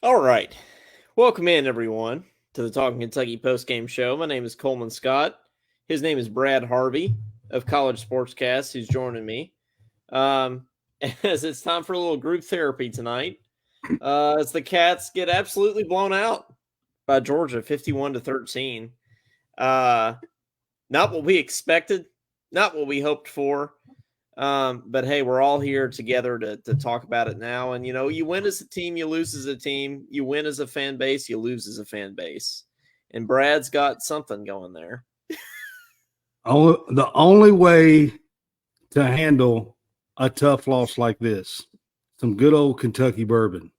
All right. Welcome in, everyone, to the Talking Kentucky postgame show. My name is Coleman Scott. His name is Brad Harvey of College Sportscast, who's joining me. As it's time for a little group therapy tonight, as the Cats get absolutely blown out by Georgia, 51-13. Not what we expected, not what we hoped for. But hey, we're all here together to talk about it now. And you win as a team, you lose as a team. You win as a fan base, you lose as a fan base. And Brad's got something going there. The only way to handle a tough loss like this, some good old Kentucky bourbon.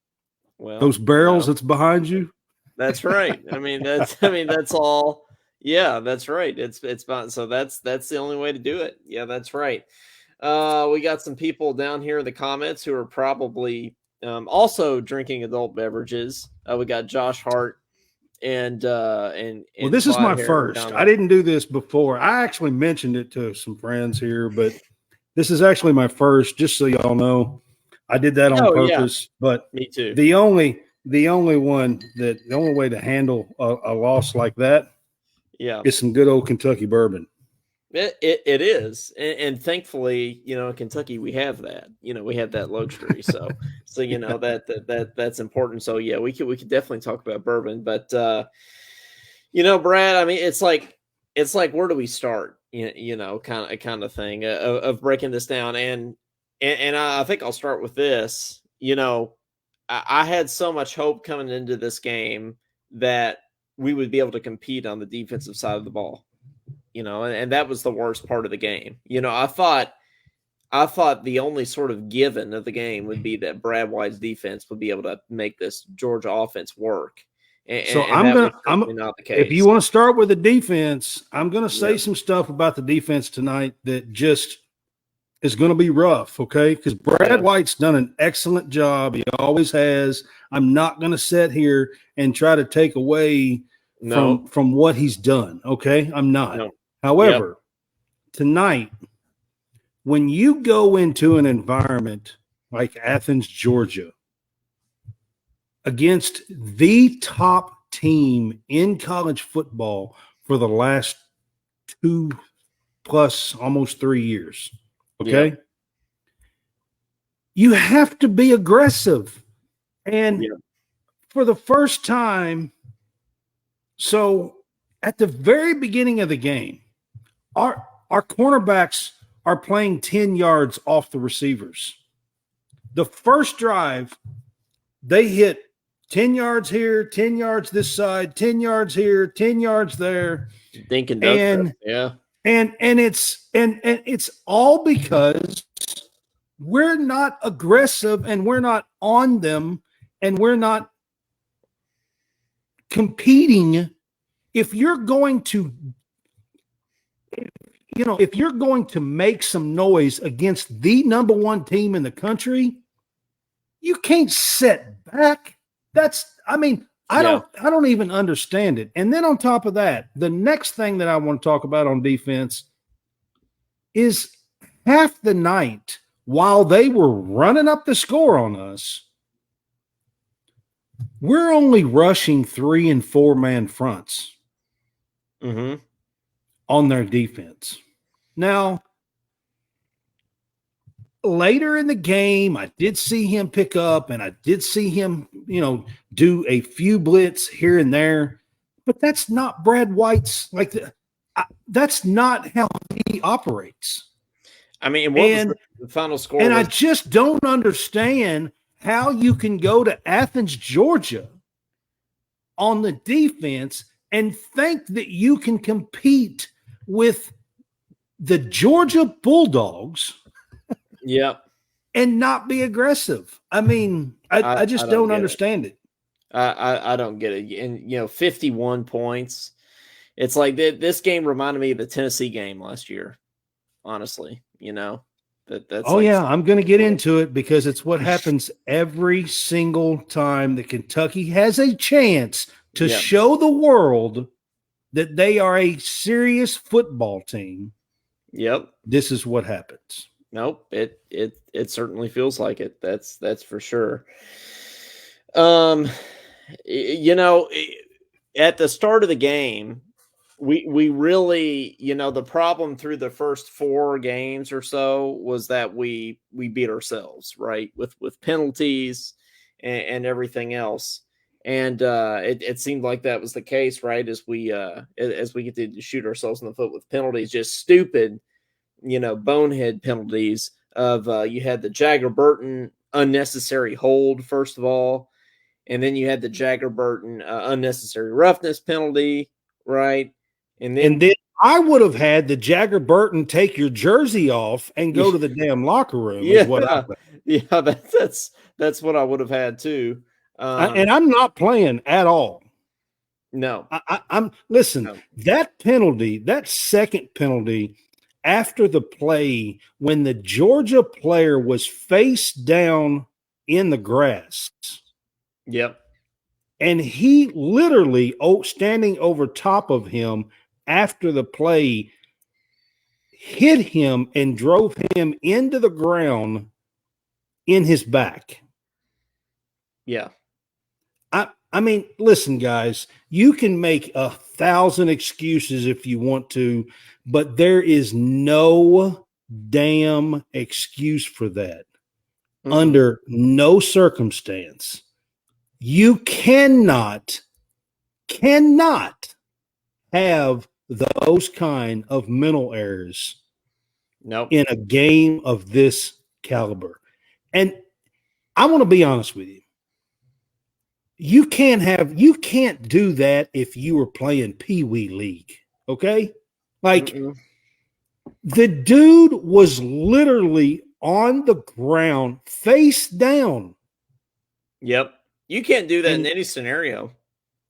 Well, those barrels that's behind you. That's right. That's all. Yeah, that's right. It's fine. So that's the only way to do it. Yeah, that's right. We got some people down here in the comments who are probably also drinking adult beverages. We got Josh Hart and well, this is my first. I didn't do this before. I actually mentioned it to some friends here, but this is actually my first. Just so y'all know, I did that on purpose. Yeah. But me too. The only way to handle a loss like that, is some good old Kentucky bourbon. It is, and thankfully, in Kentucky we have that. We have that luxury, so that's important. So yeah, we could definitely talk about bourbon, but Brad, I mean, it's like where do we start? Kind of thing of breaking this down, and I think I'll start with this. I had so much hope coming into this game that we would be able to compete on the defensive side of the ball. And that was the worst part of the game. I thought the only sort of given of the game would be that Brad White's defense would be able to make this Georgia offense work. So not the case. If you want to start with the defense, I'm going to say some stuff about the defense tonight that just is going to be rough, okay? Because Brad White's done an excellent job. He always has. I'm not going to sit here and try to take away from what he's done, okay? I'm not. No. However, tonight, when you go into an environment like Athens, Georgia, against the top team in college football for the last 2+ almost 3 years, okay? You have to be aggressive. And for the first time, so at the very beginning of the game, our cornerbacks are playing 10 yards off the receivers. The first drive, they hit 10 yards here, 10 yards this side, 10 yards here, 10 yards there. Dink and dunk. Yeah. And it's all because we're not aggressive and we're not on them and we're not competing. If you're going to make some noise against the number one team in the country, you can't sit back. I don't even understand it. And then on top of that, the next thing that I want to talk about on defense is half the night while they were running up the score on us, we're only rushing 3- and 4-man fronts on their defense. Now, later in the game, I did see him pick up and I did see him, do a few blitz here and there, but that's not Brad White's, that's not how he operates. I mean, what was the final score? And I just don't understand how you can go to Athens, Georgia on the defense and think that you can compete with the Georgia Bulldogs. And not be aggressive. I mean, I just don't understand it. I don't get it. And 51 points. It's like this game reminded me of the Tennessee game last year. Honestly, that's. I'm going to get into it because it's what happens every single time that Kentucky has a chance to show the world that they are a serious football team. This is what happens. Nope, it certainly feels like it. That's for sure. Um, you know, at the start of the game, we really, the problem through the first 4 games or so was that we beat ourselves, right? With penalties and everything else. And it seemed like that was the case, right? As we get to shoot ourselves in the foot with penalties, just stupid, bonehead penalties of you had the Jagger Burton unnecessary hold, first of all, and then you had the Jagger Burton unnecessary roughness penalty, right? And And then then I would have had the Jagger Burton take your jersey off and go yeah, to the damn locker room is what I yeah, would. yeah, that's what I would have had too. And I'm not playing at all. No, I'm listen, no, that penalty, that second penalty after the play when the Georgia player was face down in the grass yep, and he literally standing over top of him after the play hit him and drove him into the ground in his back. yeah, I mean, listen, guys, you can make 1,000 excuses if you want to, but there is no damn excuse for that under no circumstance. You cannot have those kind of mental errors nope, in a game of this caliber. And I want to be honest with you. You can't do that if you were playing Pee Wee League. Okay. Like the dude was literally on the ground face down. yep. You can't do that in any scenario.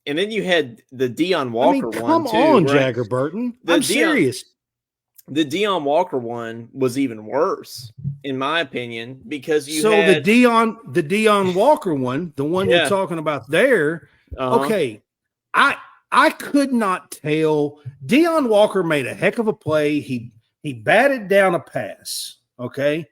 And then you had the Dion Walker one come too, on, right? Jagger Burton. The I'm Dion serious. the Dion Walker one was even worse, in my opinion, because you So had the Dion Walker one, the one you're yeah, talking about there, uh-huh, okay. I could not tell. Dion Walker made a heck of a play. He batted down a pass, okay?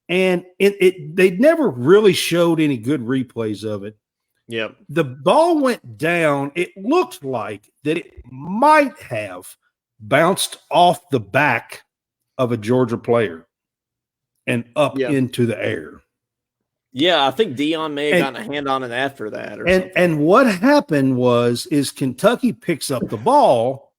And they never really showed any good replays of it. yep, The ball went down. It looked like that it might have bounced off the back of a Georgia player and up yeah. into the air. Yeah, I think Dion may have gotten a hand on it after that or something. And what happened is Kentucky picks up the ball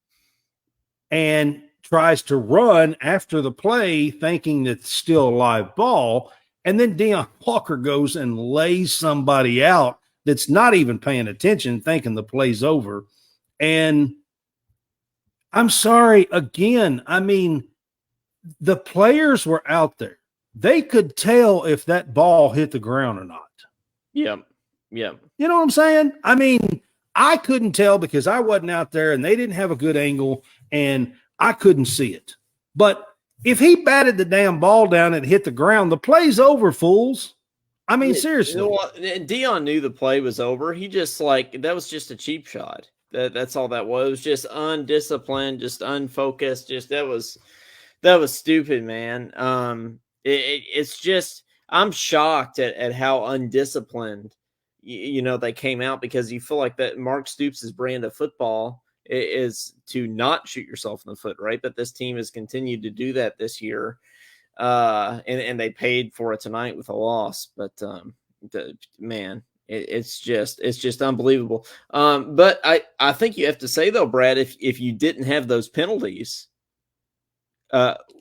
and tries to run after the play, thinking that it's still a live ball. And then Dion Walker goes and lays somebody out that's not even paying attention, thinking the play's over. And I'm sorry, again, I mean, the players were out there. They could tell if that ball hit the ground or not. Yep. Yep. You know what I'm saying? I mean, I couldn't tell because I wasn't out there and they didn't have a good angle and I couldn't see it. But if he batted the damn ball down and hit the ground, the play's over, fools. I mean, seriously. You know what? Dion knew the play was over. He just that was just a cheap shot. That's all that was. It was just undisciplined, just unfocused. Just that was stupid, man. It's just I'm shocked at how undisciplined they came out, because you feel like that Mark Stoops' brand of football is to not shoot yourself in the foot, right? But this team has continued to do that this year, and they paid for it tonight with a loss. But man, it's just unbelievable. But I think you have to say though, Brad, if you didn't have those penalties,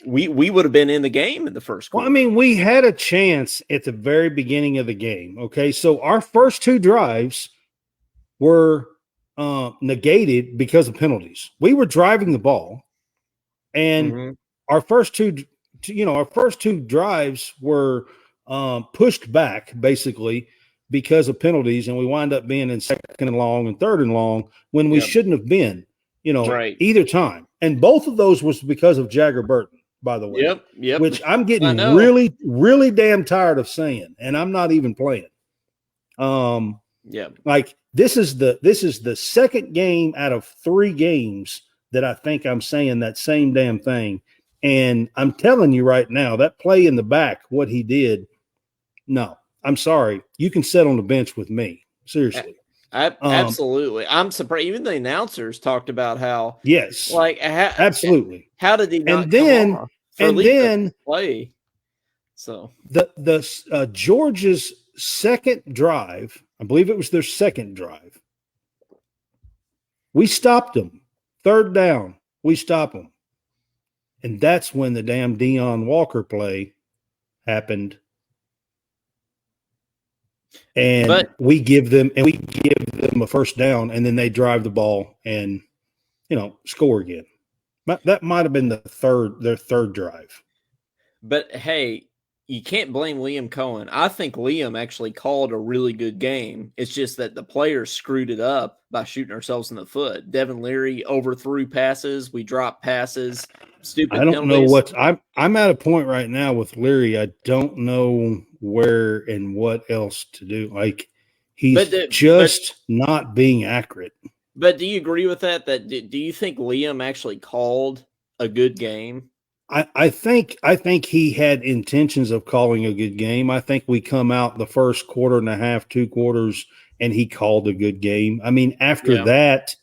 we would have been in the game in the first quarter. Well, I mean, we had a chance at the very beginning of the game. Okay, so our first 2 drives were negated because of penalties. We were driving the ball, and our first two drives were pushed back basically because of penalties, and we wind up being in second and long and third and long when we shouldn't have been. Either time. And both of those was because of Jagger Burton, by the way. Yep. Which I'm getting really, really damn tired of saying, and I'm not even playing. Like this is the second game out of 3 games that I think I'm saying that same damn thing. And I'm telling you right now, that play in the back, what he did, no, I'm sorry. You can sit on the bench with me. Seriously. Absolutely. I'm surprised. Even the announcers talked about how, yes, like, absolutely. How did he not and then, come off for and then play? So the Georgia's second drive, I believe it was their second drive. We stopped them. Third down, we stop them. And that's when the damn Deion Walker play happened. And we give them a first down, and then they drive the ball and, score again. That might have been their third drive. But hey, you can't blame Liam Cohen. I think Liam actually called a really good game. It's just that the players screwed it up by shooting ourselves in the foot. Devin Leary overthrew passes. We dropped passes. Stupid. I don't know what I'm at a point right now with Leary. I don't know where and what else to do. Like, he's not being accurate. But do you agree with that? Do you think Liam actually called a good game? I think he had intentions of calling a good game. I think we come out the first quarter and a half, 2 quarters, and he called a good game. I mean, after that,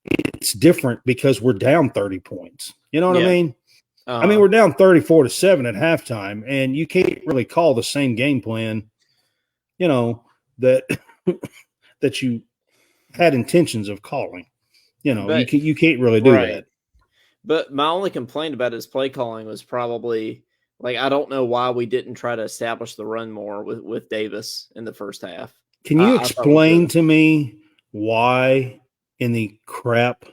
it's different because we're down 30 points. You know what I mean? I mean, we're down 34-7 at halftime, and you can't really call the same game plan, that that you had intentions of calling. You can't really do that. But my only complaint about his play calling was probably, like, I don't know why we didn't try to establish the run more with Davis in the first half. Can you explain to me why in the crap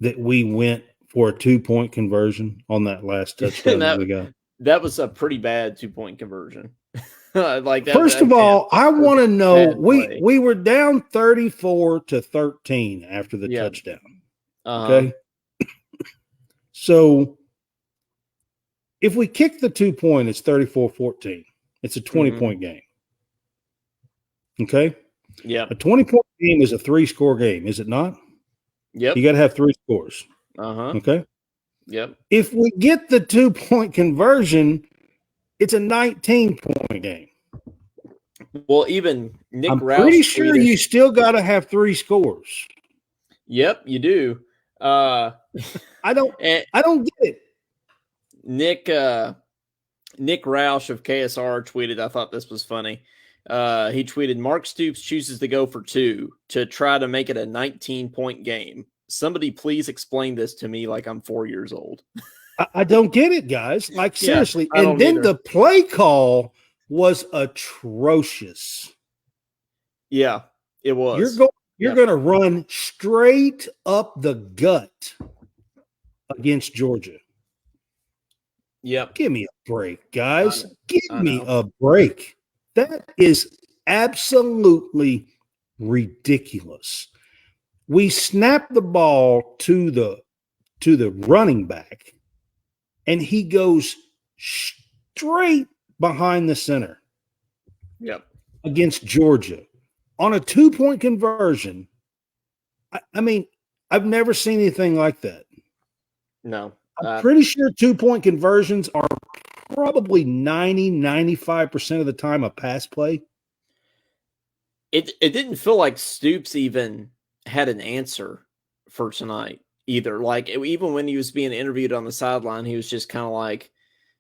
that we went for a 2-point conversion on that last touchdown that we got? That was a pretty bad 2-point conversion. First of all, I want to know, we were down 34-13 after the touchdown. Okay. So if we kick the 2-point, it's 34-14. It's a 20-point game. Okay? Yeah. A 20-point game is a 3-score game, is it not? Yep. You got to have 3 scores. Okay? Yep. If we get the 2-point conversion, it's a 19-point game. Well, even Nick I'm Roush pretty sure you still got to have 3 scores. Yep, you do. I don't get it. Nick Roush of KSR tweeted, I thought this was funny. He tweeted, Mark Stoops chooses to go for 2 to try to make it a 19-point game. Somebody please explain this to me like I'm 4 years old. I don't get it, guys. Like, seriously. And then the play call was atrocious. Yeah, it was. You're going to run straight up the gut against Georgia. Yep. Give me a break, guys. Give me a break. That is absolutely ridiculous. We snap the ball to the running back, and he goes straight behind the center. Yep. Against Georgia. On a 2-point conversion, I mean, I've never seen anything like that. No. I'm pretty sure 2-point conversions are probably 90-95% of the time a pass play. It didn't feel like Stoops even had an answer for tonight either. Like, even when he was being interviewed on the sideline, he was just kind of like,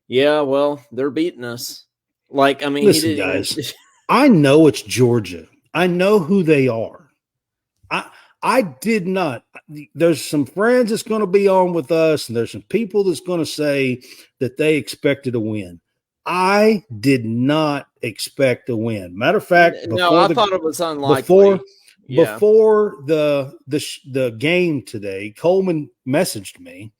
yeah, well, they're beating us. Like, I mean, listen, guys, I know it's Georgia. I know who they are. I did not. There's some friends that's going to be on with us, and there's some people that's going to say that they expected a win. I did not expect a win. Matter of fact, I thought it was unlikely. Before the game today, Coleman messaged me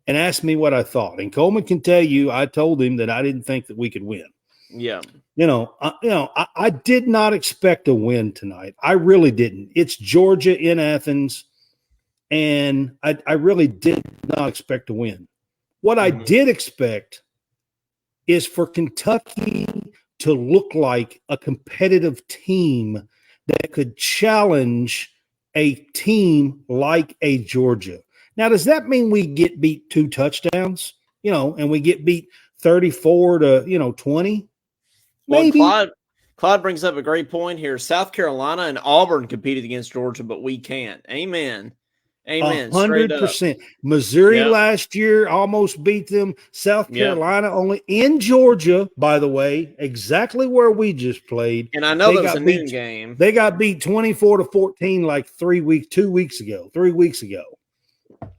and asked me what I thought. And Coleman can tell you, I told him that I didn't think that we could win. Yeah. I did not expect a win tonight. I really didn't. It's Georgia in Athens, and I really did not expect a win. What I did expect is for Kentucky to look like a competitive team that could challenge a team like a Georgia. Now, does that mean we get beat 2 touchdowns, and we get beat 34-20? Maybe. Well, Claude brings up a great point here. South Carolina and Auburn competed against Georgia, but we can't. Amen. Amen. 100%. Missouri last year almost beat them. South Carolina only in Georgia, by the way, exactly where we just played. And I know that was a noon game. They got beat 24-14 like 3 weeks ago.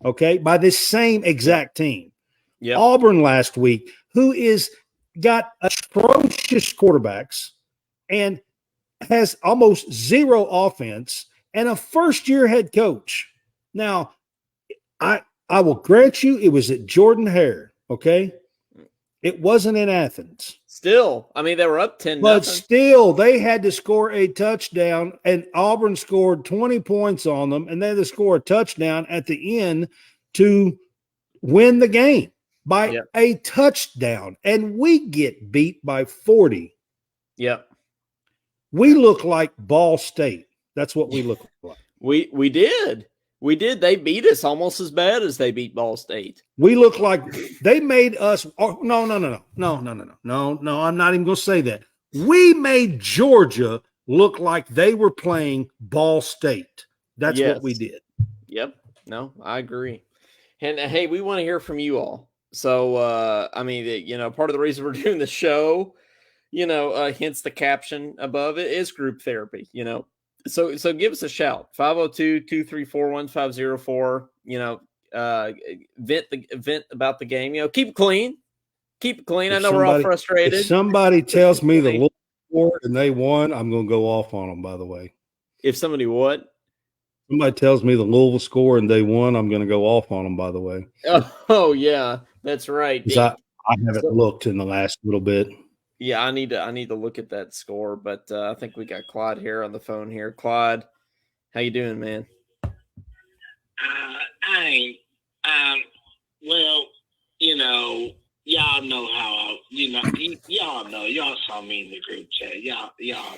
Okay, by this same exact team. Yep. Auburn last week, who is got atrocious quarterbacks and has almost zero offense and a first-year head coach. Now, I will grant you it was at Jordan-Hare, okay? It wasn't in Athens. Still, I mean, they were up 10-0. But still, they had to score a touchdown, and Auburn scored 20 points on them, and they had to score a touchdown at the end to win the game by a touchdown. And we get beat by 40. Yep. We look like Ball State. That's what we look like. We did. We did. They beat us almost as bad as they beat Ball State. We look like they made us. Oh, no. I'm not even going to say that. We made Georgia look like they were playing Ball State. That's what we did. Yep. No, I agree. And hey, we want to hear from you all. So, I mean, part of the reason we're doing the show, hence the caption above it, is group therapy, So give us a shout, 502-234-1504, vent about the game, keep it clean. Keep it clean. I know we're all frustrated. If somebody tells me the Louisville score and they won, I'm going to go off on them, by the way. If somebody what? Somebody tells me the Louisville score and they won, I'm going to go off on them, by the way. Oh yeah, that's right. I haven't looked in the last little bit. Yeah, I need to look at that score, but I think we got Claude here on the phone here. Claude, how you doing, man? Well, y'all know how y'all know. Y'all saw me in the group chat. Y'all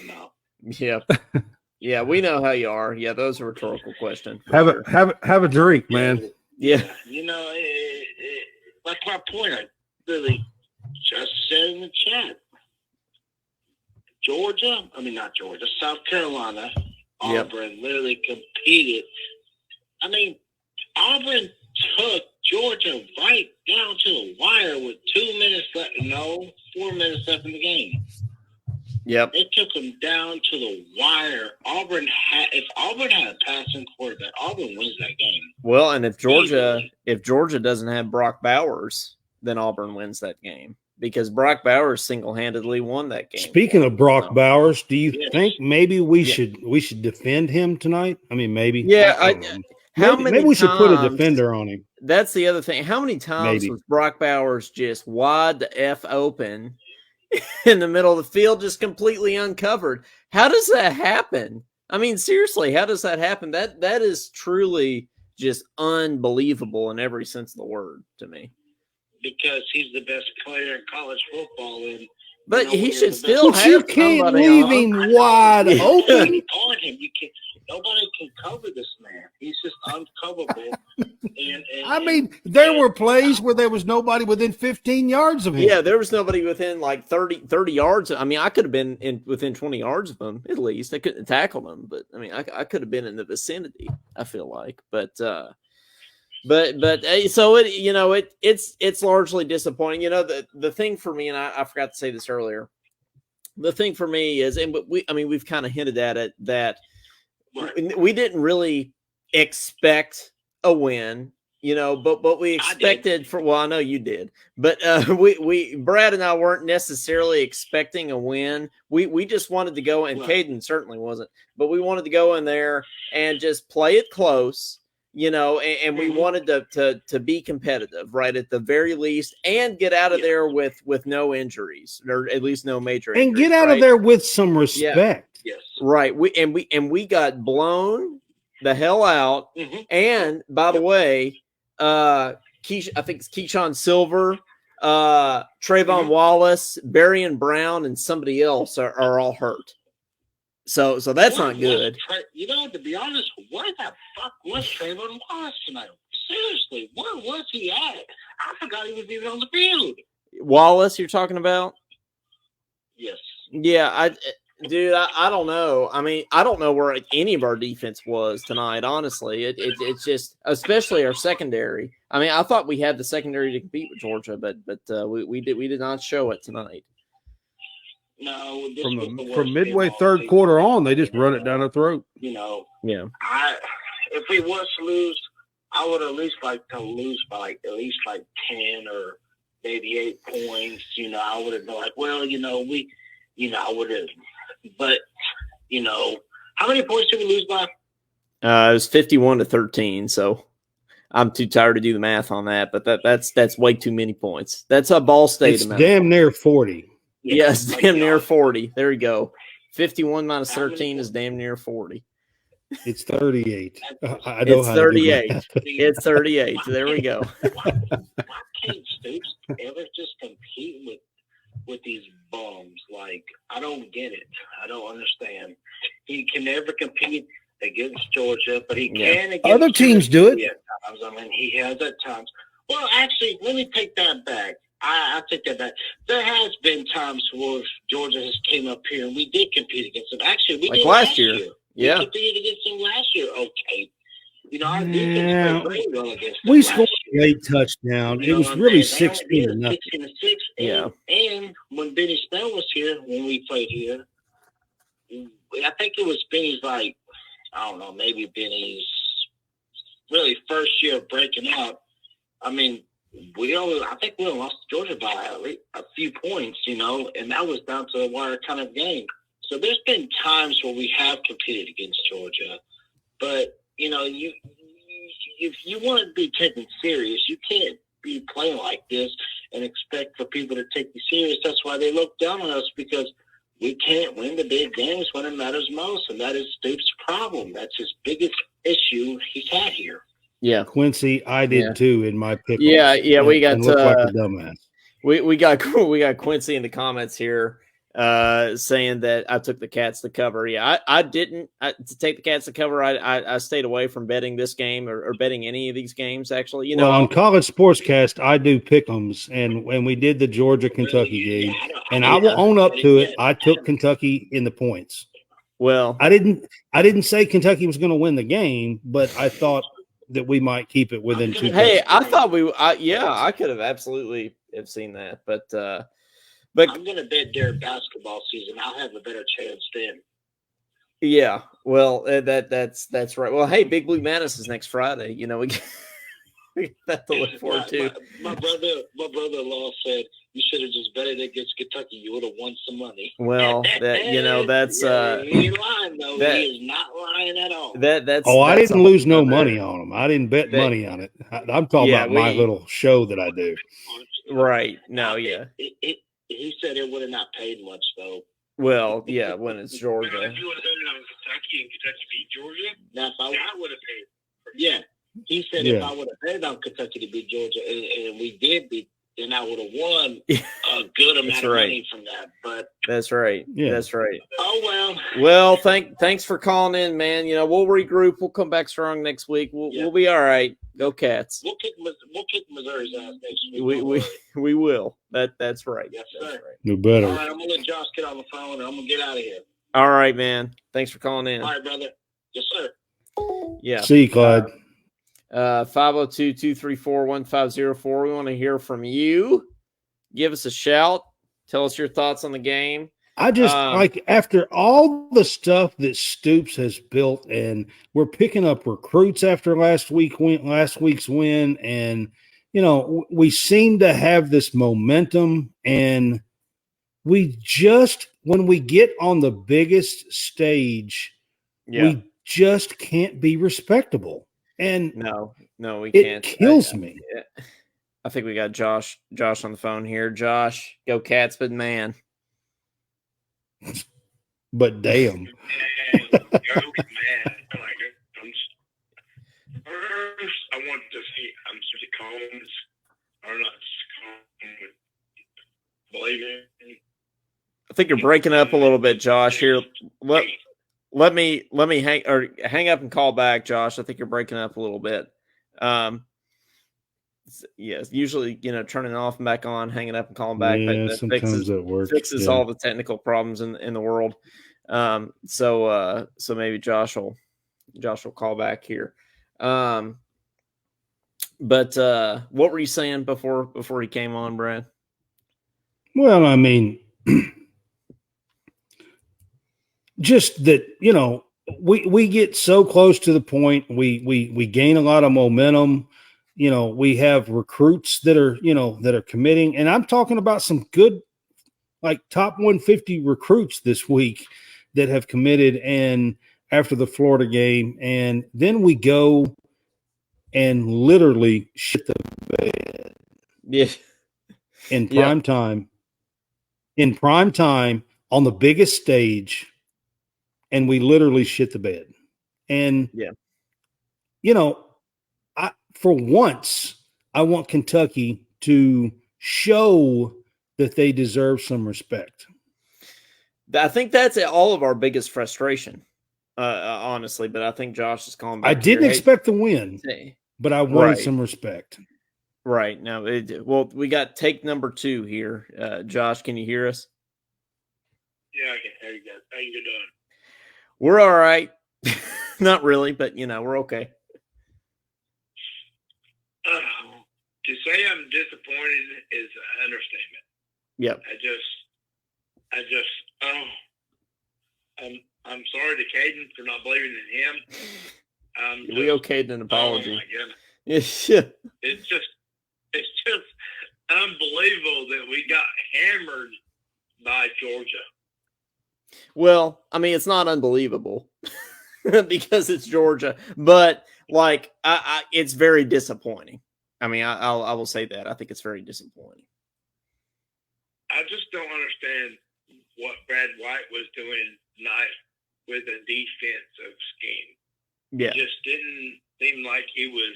know. Yeah. Yeah, we know how you are. Yeah, those are rhetorical questions. Have a drink, man. Yeah. Like my point, I really just said in the chat. South Carolina, Auburn literally competed. I mean, Auburn took Georgia right down to the wire with 4 minutes left in the game. Yep. They took them down to the wire. If Auburn had a passing quarterback, Auburn wins that game. Well, and if Georgia doesn't have Brock Bowers, then Auburn wins that game. Because Brock Bowers single-handedly won that game. Speaking of Brock Bowers, do you think maybe we should defend him tonight? I mean, maybe. Yeah. Maybe we should put a defender on him. That's the other thing. How many times was Brock Bowers just wide the F open in the middle of the field, just completely uncovered? How does that happen? I mean, seriously, how does that happen? That is truly just unbelievable in every sense of the word to me. Because he's the best player in college football, but he should still have. You can't leave him wide open. On him, you can't. Nobody can cover this man. He's just uncoverable. I mean, there were plays where there was nobody within 15 yards of him. Yeah, there was nobody within like 30 yards. I mean, I could have been within 20 yards of him at least. I couldn't tackle him, but I mean, I could have been in the vicinity. I feel like, but so it's largely disappointing. The thing for me, and I forgot to say this earlier. The thing for me is, we've kind of hinted at it that we didn't really expect a win, but we expected I know you did, but we Brad and I weren't necessarily expecting a win. We just wanted to go, and Caden certainly wasn't, but we wanted to go in there and just play it close. And we wanted to be competitive, right, at the very least, and get out of there with no injuries, or at least no major injuries. And get out of there with some respect. Yes. Right. We got blown the hell out. Mm-hmm. And by the way, I think it's Keyshawn Silver, Trayvon Wallace, Berrien Brown, and somebody else are all hurt. So that's not good. To be honest, where the fuck was Trayvon Wallace tonight? Seriously, where was he at? I forgot he was even on the field. Wallace, you're talking about? Yes. Yeah, Dude, I don't know. I mean, I don't know where any of our defense was tonight. Honestly, it's just, especially our secondary. I mean, I thought we had the secondary to compete with Georgia, but we did not show it tonight. No, from midway third quarter on, they just run it down our throat. Yeah. If we was to lose, I would at least like to lose by at least 10 or maybe 8 points. I would have been like, well, I would have. But, how many points did we lose by? It was 51-13. So I'm too tired to do the math on that. But that's way too many points. That's a Ball State it's amount. Damn near 40. Yes, damn near 40. There you go. 51 minus 13 is damn near 40. It's 38. It's 38. It's 38. There we go. Why can't Stoops ever just compete with these bums? I don't get it. I don't understand. He can never compete against Georgia, but he can against other teams do it. At times. I mean, he has at times. Well, actually, let me take that back. I take that back. There has been times where Georgia has came up here and we did compete against them. Actually, we did last year. Yeah. We competed against them last year. Okay. Our defense played very well against them. We scored a late touchdown. It was really 16-0. 16-6. And when Benny Snell was here, when we played here, I think it was Benny's I don't know, maybe Benny's really first year breaking out. I mean, I think we lost to Georgia by a few points, and that was down to the wire kind of game. So there's been times where we have competed against Georgia, but if you want to be taken serious, you can't be playing like this and expect for people to take you serious. That's why they look down on us, because we can't win the big games when it matters most, and that is Stoops' problem. That's his biggest issue he's had here. Yeah, Quincy, I did too in my pick. Yeah, we got like a dumbass. We got Quincy in the comments here saying that I took the Cats to cover. Yeah, I didn't to take the Cats to cover. I stayed away from betting this game or betting any of these games. Actually, on College Sportscast, I do pick'ems, and when we did the Georgia-Kentucky game, and I will own up to it, I took Kentucky in the points. Well, I didn't say Kentucky was going to win the game, but I thought that we might keep it within 2. Hey, I thought I could have absolutely have seen that, but I'm going to bet during basketball season I'll have a better chance then. Yeah, well, that's right. Well, hey, Big Blue Madness is next Friday. We got that to look forward to. My brother-in-law said you should have just betted against Kentucky. You would have won some money. Well, that's he ain't lying though. He is not lying at all. I didn't lose no money on him. I didn't bet money on it. I'm talking about my little show that I do. Right? No, yeah. He said it would have not paid much though. Well, yeah, when it's Georgia. If you would have betted on Kentucky and Kentucky beat Georgia, that would have paid. Yeah. He said if I would have betted on Kentucky to beat Georgia and we did beat, then I would have won a good amount of money from that. But that's right. Yeah, that's right. Oh well. Well, thanks for calling in, man. We'll regroup. We'll come back strong next week. We'll be all right. Go Cats. We'll kick Missouri's ass next week. We will. That's right. Yes, sir. Right. You better. All right, I'm gonna let Josh get on the phone and I'm gonna get out of here. All right, man. Thanks for calling in. All right, brother. Yes, sir. Yeah. See you, Clyde. 502-234-1504. We want to hear from you. Give us a shout. Tell us your thoughts on the game. I just after all the stuff that Stoops has built, and we're picking up recruits after last week's win, and we seem to have this momentum, and we just when we get on the biggest stage, we just can't be respectable. And no, we can't. It kills me. I think we got Josh on the phone here. Josh, go Cats, but man. But damn. First, I want to see Combs or not believe it. I think you're breaking up a little bit, Josh. Here, let me hang up and call back, Josh. I think you're breaking up a little bit. Yes, usually turning off and back on, hanging up and calling back. Yeah, sometimes that works. Fixes all the technical problems in the world. So maybe Josh will call back here. But what were you saying before he came on, Brad? Well, I mean, just that, we get so close to the point, we gain a lot of momentum. We have recruits that are committing, and I'm talking about some good, like top 150 recruits this week that have committed and after the Florida game, and then we go and literally shit the bed. Yeah. In prime time on the biggest stage, and we literally shit the bed. And for once, I want Kentucky to show that they deserve some respect. I think that's all of our biggest frustration, honestly. But I think Josh is calling back. I didn't expect the win, but I wanted some respect. Right. Now, well, we got take number 2 here. Josh, can you hear us? Yeah, I can hear you guys. How you doing? We're all right. Not really, but, we're okay. To say I'm disappointed is an understatement. Yep. I'm sorry to Caden for not believing in him. We okayed an apology. Oh my goodness. Yeah. It's just unbelievable that we got hammered by Georgia. Well, I mean, it's not unbelievable because it's Georgia, but like, it's very disappointing. I mean, I will say that. I think it's very disappointing. I just don't understand what Brad White was doing tonight with a defensive scheme. Yeah. It just didn't seem like he was,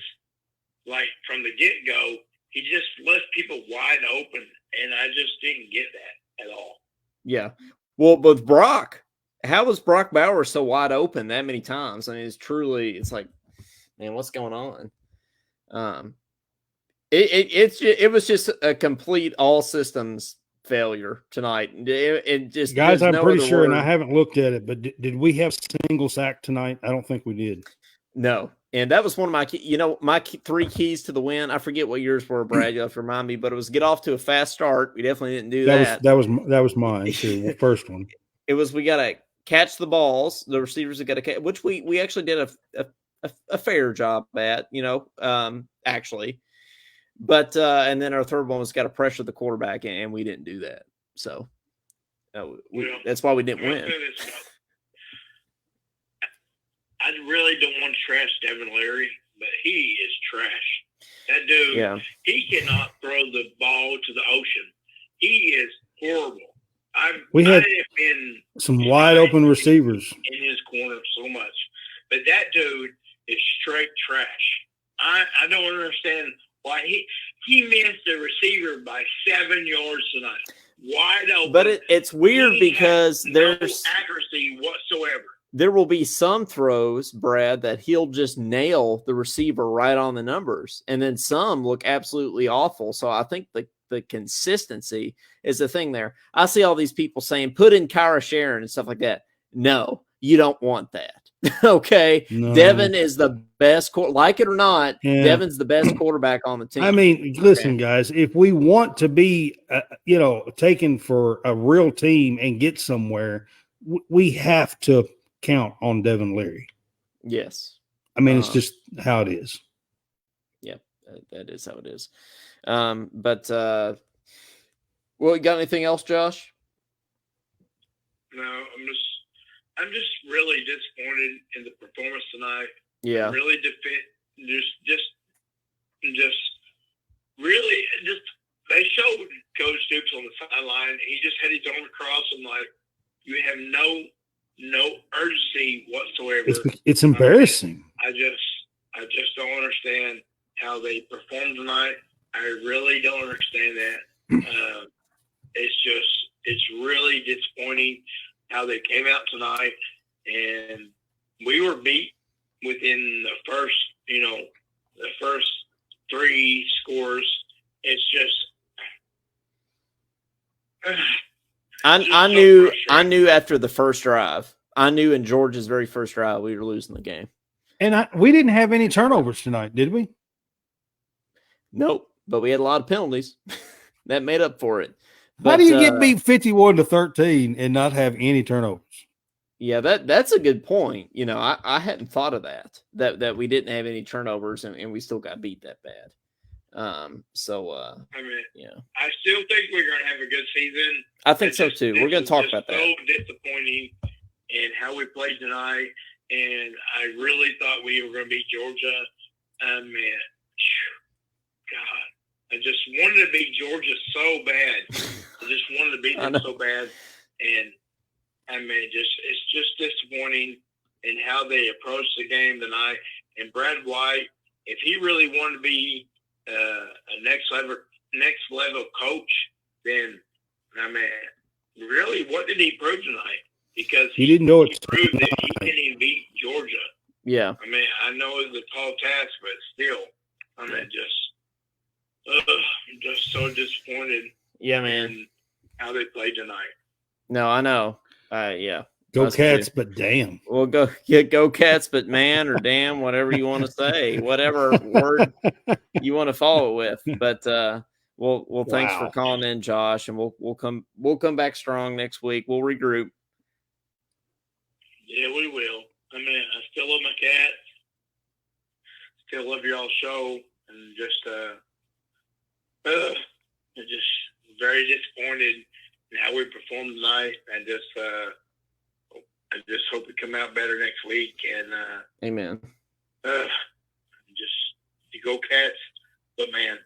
like, from the get-go, he just left people wide open, and I just didn't get that at all. Yeah. Well, with Brock, how was Brock Bowers so wide open that many times? I mean, it's like, man, what's going on? It was just a complete all systems failure tonight. It just, guys, I'm pretty sure, and I haven't looked at it, but did we have single sack tonight? I don't think we did. No. And that was one of my 3 keys to the win. I forget what yours were, Brad. You have to remind me, but it was get off to a fast start. We definitely didn't do that. That was mine too. The first one. It was, we got to catch the balls. The receivers have got to catch, which we actually did a fair job at, actually. But and then our third one was got to pressure the quarterback, and we didn't do that. So that's why we didn't win. I really don't want to trash Devin Leary, but he is trash. That dude, he cannot throw the ball to the ocean. He is horrible. We had some wide open receivers in his corner so much, but that dude is straight trash. I don't understand why he missed the receiver by 7 yards tonight, wide open. But it's weird because there's no accuracy whatsoever. There will be some throws, Brad, that he'll just nail the receiver right on the numbers, and then some look absolutely awful. So I think the consistency is the thing there. I see all these people saying, put in Kyra Sharon and stuff like that. No, you don't want that. Okay. No. Devin is the best, like it or not, Devin's the best quarterback on the team. I mean, listen, guys, if we want to be, taken for a real team and get somewhere, we have to count on Devin Leary. Yes. I mean, it's just how it is. Yeah, that is how it is. Well, you got anything else, Josh? No, I'm just really disappointed in the performance tonight. Yeah. I'm really they showed Coach Stoops on the sideline. He just had his arm across and like, you have no urgency whatsoever. It's embarrassing. I just don't understand how they performed tonight. I really don't understand that. It's really disappointing how they came out tonight, and we were beat within the first 3 scores. It's just I knew after the first drive. I knew in Georgia's very first drive we were losing the game. And we didn't have any turnovers tonight, did we? Nope, but we had a lot of penalties that made up for it. But, how do you get beat 51-13 and not have any turnovers? Yeah, that's a good point. You know, I hadn't thought of that we didn't have any turnovers and we still got beat that bad. I mean, yeah, I still think we're going to have a good season. I think so too. We're going to talk about that. So disappointing in how we played tonight, and I really thought we were going to beat Georgia. God, I just wanted to beat Georgia so bad. I just wanted to beat them so bad, and I mean, it's just disappointing in how they approached the game tonight. And Brad White, if he really wanted to be a next level coach, then I mean, really, what did he prove tonight? Because he didn't know it. He proved that he didn't even beat Georgia. Yeah. I mean, I know it's a tall task, but still, I mean, I'm just so disappointed. Yeah, man. In how they played tonight. No, I know. Yeah. Go Cats, but damn. Well, go Cats, but man, or damn, whatever you want to say, whatever word you want to follow it with. But well, thanks for calling in, Josh, and we'll come back strong next week. We'll regroup. Yeah, we will. I mean, I still love my Cats. Still love y'all's show, and just very disappointed in how we performed tonight, and I just hope we come out better next week. And amen. Just go Cats, but man.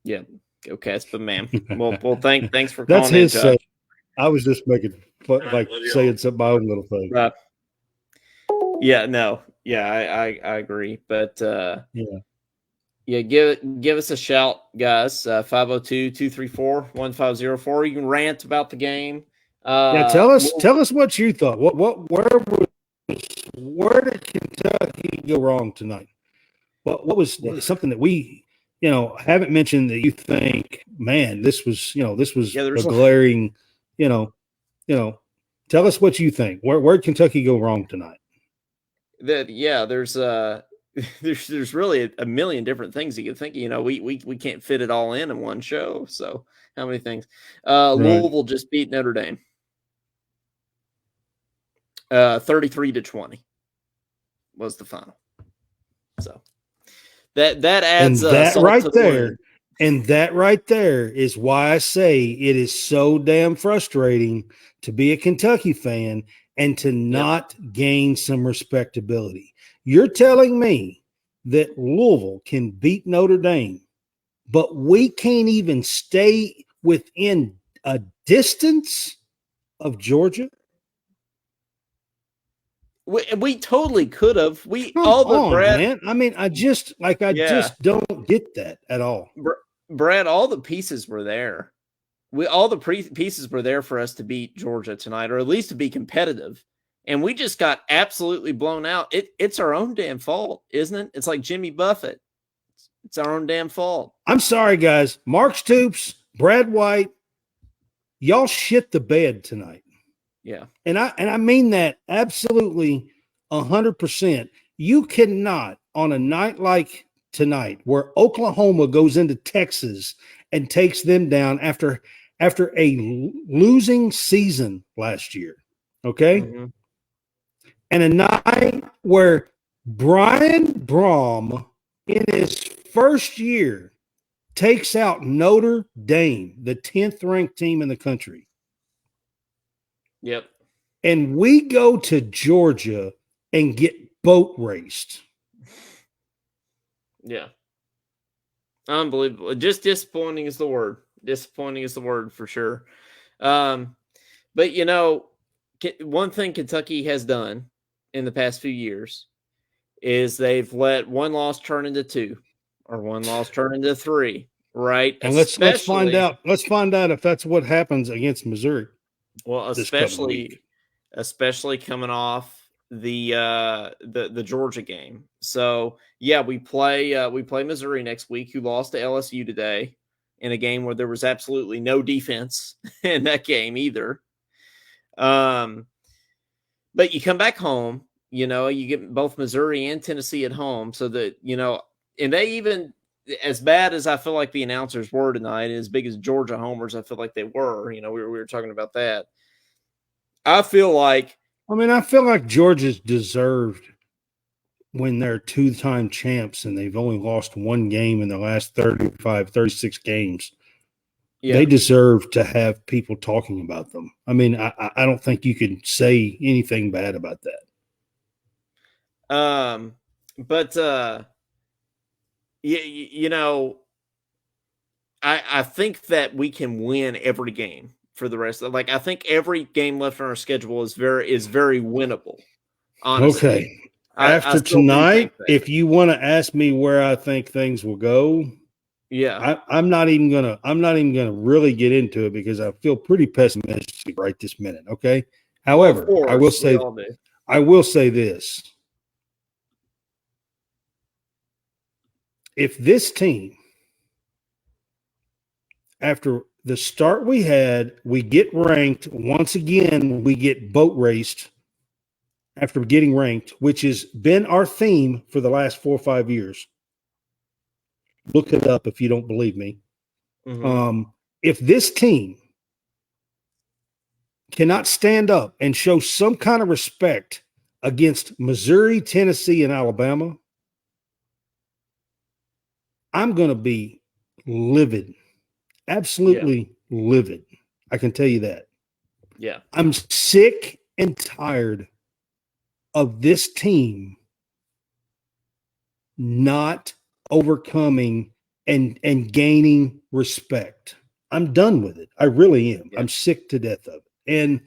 Yeah, go Cats, but man. Well, thanks for calling. That's his in, Josh. I was just making saying something my own little thing. Yeah, no, yeah, I agree, but yeah, give us a shout, guys. 502-234-1504. You can rant about the game. Tell us what you thought. Where did Kentucky go wrong tonight? What was something that we haven't mentioned that you think, man, this was a glaring, tell us what you think. Where did Kentucky go wrong tonight? There's really a million different things you can think. We can't fit it all in one show. So how many things? Right. Louisville just beat Notre Dame. 33-20 was the final. So that adds and that right there. And that right there is why I say it is so damn frustrating to be a Kentucky fan and to not gain some respectability. You're telling me that Louisville can beat Notre Dame, but we can't even stay within a distance of Georgia? We totally could have. Man. I mean, I just don't get that at all. Brad, all the pieces were there. All the pieces were there for us to beat Georgia tonight, or at least to be competitive. And we just got absolutely blown out. It's our own damn fault, isn't it? It's like Jimmy Buffett. It's our own damn fault. I'm sorry, guys. Mark Stoops, Brad White, y'all shit the bed tonight. Yeah. And I mean that absolutely 100%. You cannot, on a night like tonight, where Oklahoma goes into Texas and takes them down after a losing season last year, okay? Mm-hmm. And a night where Brian Brom, in his first year, takes out Notre Dame, the 10th ranked team in the country. Yep. And we go to Georgia and get boat raced. Yeah. Unbelievable. Just disappointing is the word. Disappointing is the word for sure. But, one thing Kentucky has done in the past few years is they've let one loss turn into two or one loss turn into three, right? And let's find out. Let's find out if that's what happens against Missouri. Well, especially coming off the Georgia game. So yeah, we play Missouri next week, who lost to LSU today in a game where there was absolutely no defense in that game either. But you come back home, you get both Missouri and Tennessee at home, so that, and they even, as bad as I feel like the announcers were tonight, as big as Georgia homers I feel like they were, we were talking about that. I feel like Georgia's deserved when they're two-time champs and they've only lost one game in the last 36 games. Yeah. They deserve to have people talking about them. I don't think you can say anything bad about that. I think that we can win every game for the rest of I think every game left on our schedule is very winnable. Honestly. Okay. After tonight, if you want to ask me where I think things will go, I'm not even gonna really get into it because I feel pretty pessimistic right this minute. Okay. However, I will say this. If this team, after the start we had, we get ranked once again, we get boat raced after getting ranked, which has been our theme for the last 4 or 5 years. Look it up if you don't believe me. Mm-hmm. If this team cannot stand up and show some kind of respect against Missouri, Tennessee, and Alabama, I'm going to be livid, absolutely livid. I can tell you that. Yeah. I'm sick and tired of this team not overcoming and gaining respect. I'm done with it. I really am. Yeah. I'm sick to death of it. And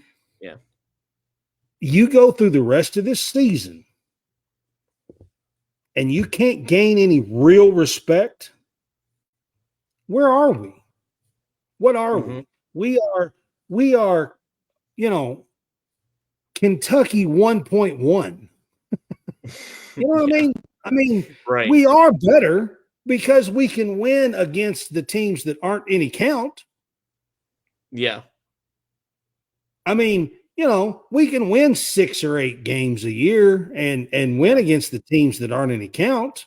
you go through the rest of this season and you can't gain any real respect. Where are we? What are we? We are, Kentucky 1.1. You know what I mean? Right. We are better because we can win against the teams that aren't any count. Yeah. We can win 6 or 8 games a year and win against the teams that aren't any count.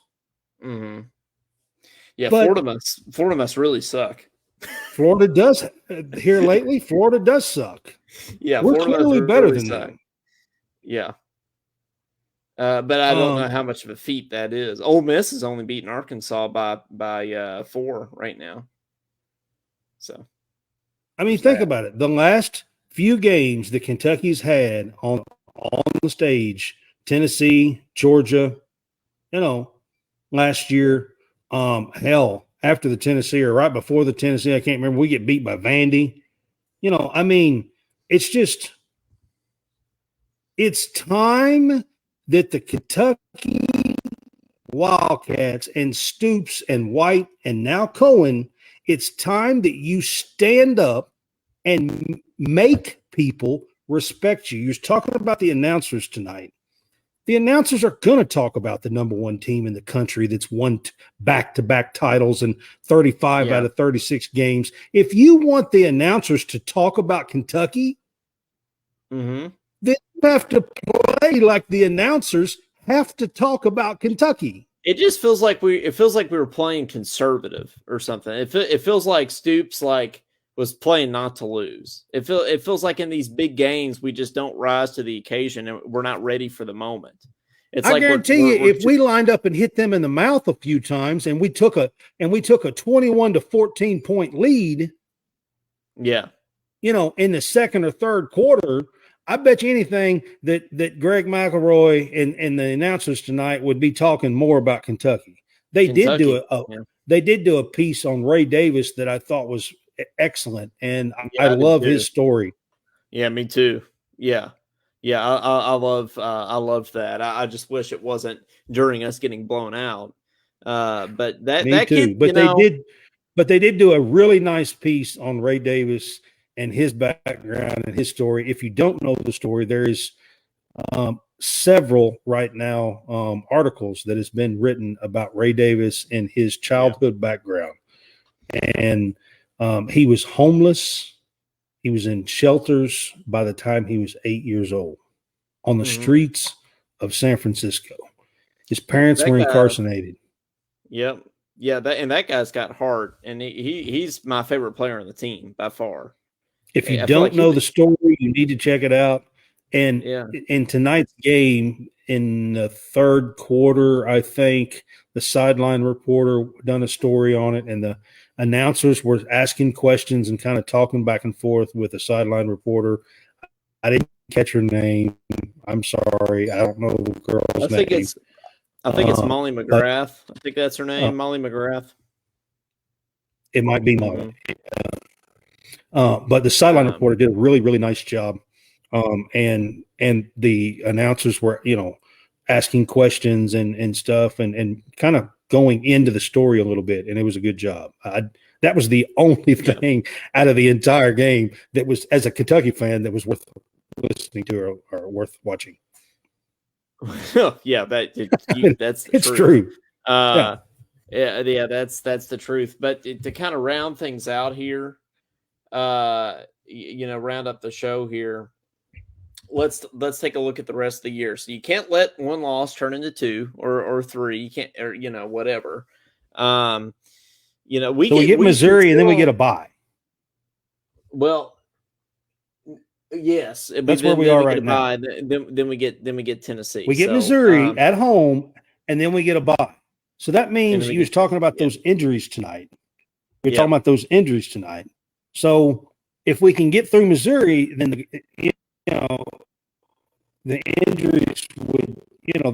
Mm-hmm. Yeah, but Florida must really suck. Florida does here lately. Florida does suck. Yeah, we're clearly better than them. Yeah. But I don't know how much of a feat that is. Ole Miss has only beaten Arkansas by 4 right now. So, think about it. The last few games that Kentucky's had on the stage, Tennessee, Georgia, last year, after the Tennessee or right before the Tennessee, I can't remember. We get beat by Vandy. It's time that the Kentucky Wildcats and Stoops and White and now Cohen, it's time that you stand up and make people respect you. You're talking about the announcers tonight. The announcers are going to talk about the number 1 team in the country that's won back-to-back titles and 35 out of 36 games. If you want the announcers to talk about Kentucky, then you have to play like the announcers have to talk about Kentucky. It just feels like we were playing conservative or something. It feels like Stoops was playing not to lose. It feels like in these big games we just don't rise to the occasion and we're not ready for the moment. I guarantee you, if we lined up and hit them in the mouth a few times and we took a 21 to 14 point lead, in the second or third quarter, I bet you anything that Greg McElroy and the announcers tonight would be talking more about Kentucky. They did do a piece on Ray Davis that I thought was excellent, and I love his story. Yeah, me too. Yeah. I love that. I just wish it wasn't during us getting blown out. But that too. But they did do a really nice piece on Ray Davis and his background and his story. If you don't know the story, there is several right now articles that has been written about Ray Davis and his childhood background. And he was homeless. He was in shelters by the time he was 8 years old on the streets of San Francisco. His parents were incarcerated. Yep. Yeah, that guy's got heart, and he's my favorite player on the team by far. If you don't know the story, you need to check it out. And in tonight's game, in the third quarter, I think the sideline reporter done a story on it, and the announcers were asking questions and kind of talking back and forth with the sideline reporter. I didn't catch her name. I'm sorry. I don't know the girl's name. I think it's Molly McGrath. I think that's her name, Molly McGrath. It might be Molly. But the sideline reporter did a really, really nice job. And the announcers were, asking questions and stuff and kind of going into the story a little bit. And it was a good job. That was the only thing out of the entire game that was, as a Kentucky fan, that was worth listening to or worth watching. Yeah, that's the it's truth. True. Yeah, that's the truth. But to kind of round things out here, round up the show here. Let's take a look at the rest of the year. So you can't let one loss turn into two or three. You can't, or whatever. We get Missouri and then we get a bye. Well, yes, that's where we are right now. Then we get Tennessee. We get Missouri at home, and then we get a bye. So that means he was talking about those injuries tonight. We're talking about those injuries tonight. So if we can get through Missouri, then the injuries would,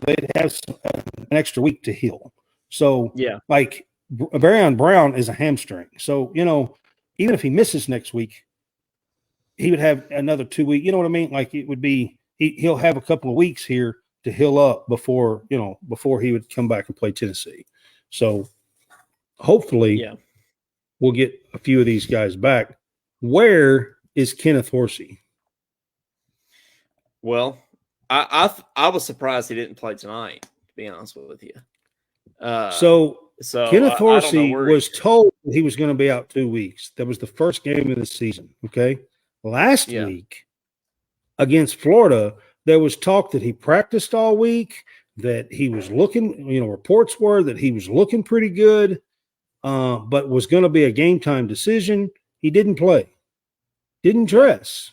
they'd have an extra week to heal. So like Barion Brown is a hamstring. So even if he misses next week, he would have another 2 weeks. You know what I mean? Like it would be, he'll have a couple of weeks here to heal up before he would come back and play Tennessee. So hopefully we'll get a few of these guys back. Where is Kenneth Horsey? Well, I was surprised he didn't play tonight, to be honest with you. So Kenneth Horsey was told he was going to be out 2 weeks. That was the first game of the season. Okay. Last week against Florida, there was talk that he practiced all week, that he was looking, reports were that he was looking pretty good, but was going to be a game time decision. He didn't play, didn't dress.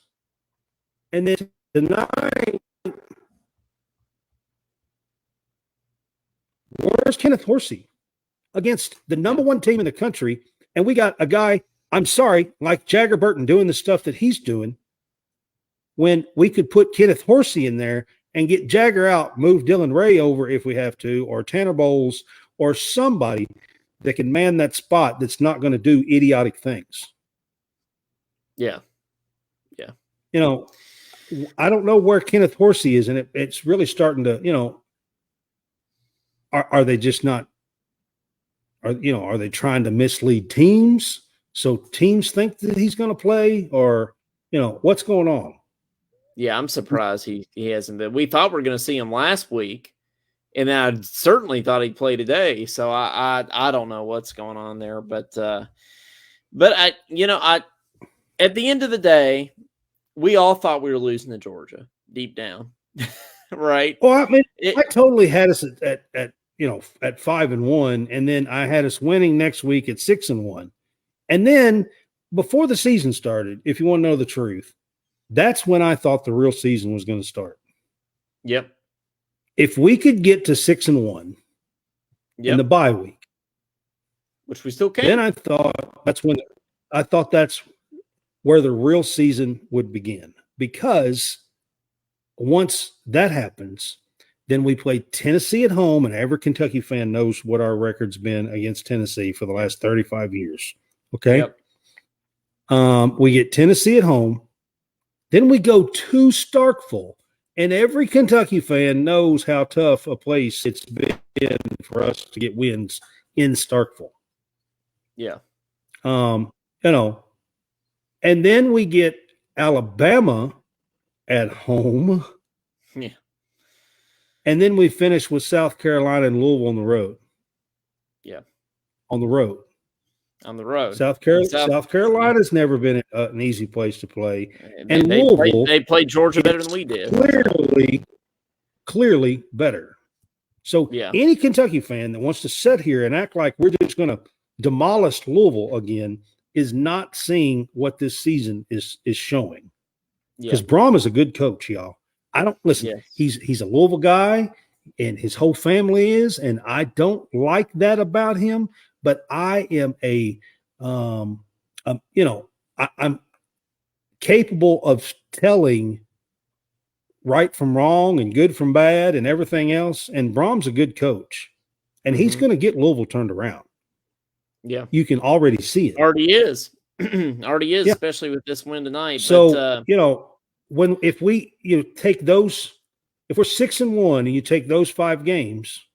And then tonight, where's Kenneth Horsey against the number one team in the country? And we got a guy, I'm sorry, like Jagger Burton doing the stuff that he's doing, when we could put Kenneth Horsey in there and get Jagger out, move Dylan Ray over if we have to, or Tanner Bowles, or somebody that can man that spot that's not going to do idiotic things. Yeah. Yeah. I don't know where Kenneth Horsey is, and it's really starting to, are they just not, are they trying to mislead teams? So teams think that he's going to play, or, what's going on? Yeah, I'm surprised he hasn't been. We thought we were going to see him last week, and I certainly thought he'd play today. So I don't know what's going on there, but I at the end of the day, we all thought we were losing to Georgia deep down, right? Well, I mean, I totally had us at 5-1, and then I had us winning next week at 6-1, and then before the season started, if you want to know the truth, that's when I thought the real season was going to start. Yep. If we could get to 6-1 in the bye week, which we still can, then I thought that's where the real season would begin. Because once that happens, then we play Tennessee at home, and every Kentucky fan knows what our record's been against Tennessee for the last 35 years. Okay. Yep. We get Tennessee at home. Then we go to Starkville, and every Kentucky fan knows how tough a place it's been for us to get wins in Starkville. Yeah. And then we get Alabama at home. Yeah. And then we finish with South Carolina and Louisville on the road. Yeah. On the road. on the road. South Carolina's never been an easy place to play, and Louisville they played Georgia better than we did. Clearly better. So any Kentucky fan that wants to sit here and act like we're just going to demolish Louisville again is not seeing what this season is showing. Because Brom is a good coach, y'all. I don't listen. Yes. He's a Louisville guy, and his whole family is, and I don't like that about him. But I am I'm capable of telling right from wrong and good from bad and everything else. And Brom's a good coach, and he's going to get Louisville turned around. Yeah, you can already see it. Already is, especially with this win tonight. So if we take those, if we're 6-1 and you take those 5 games,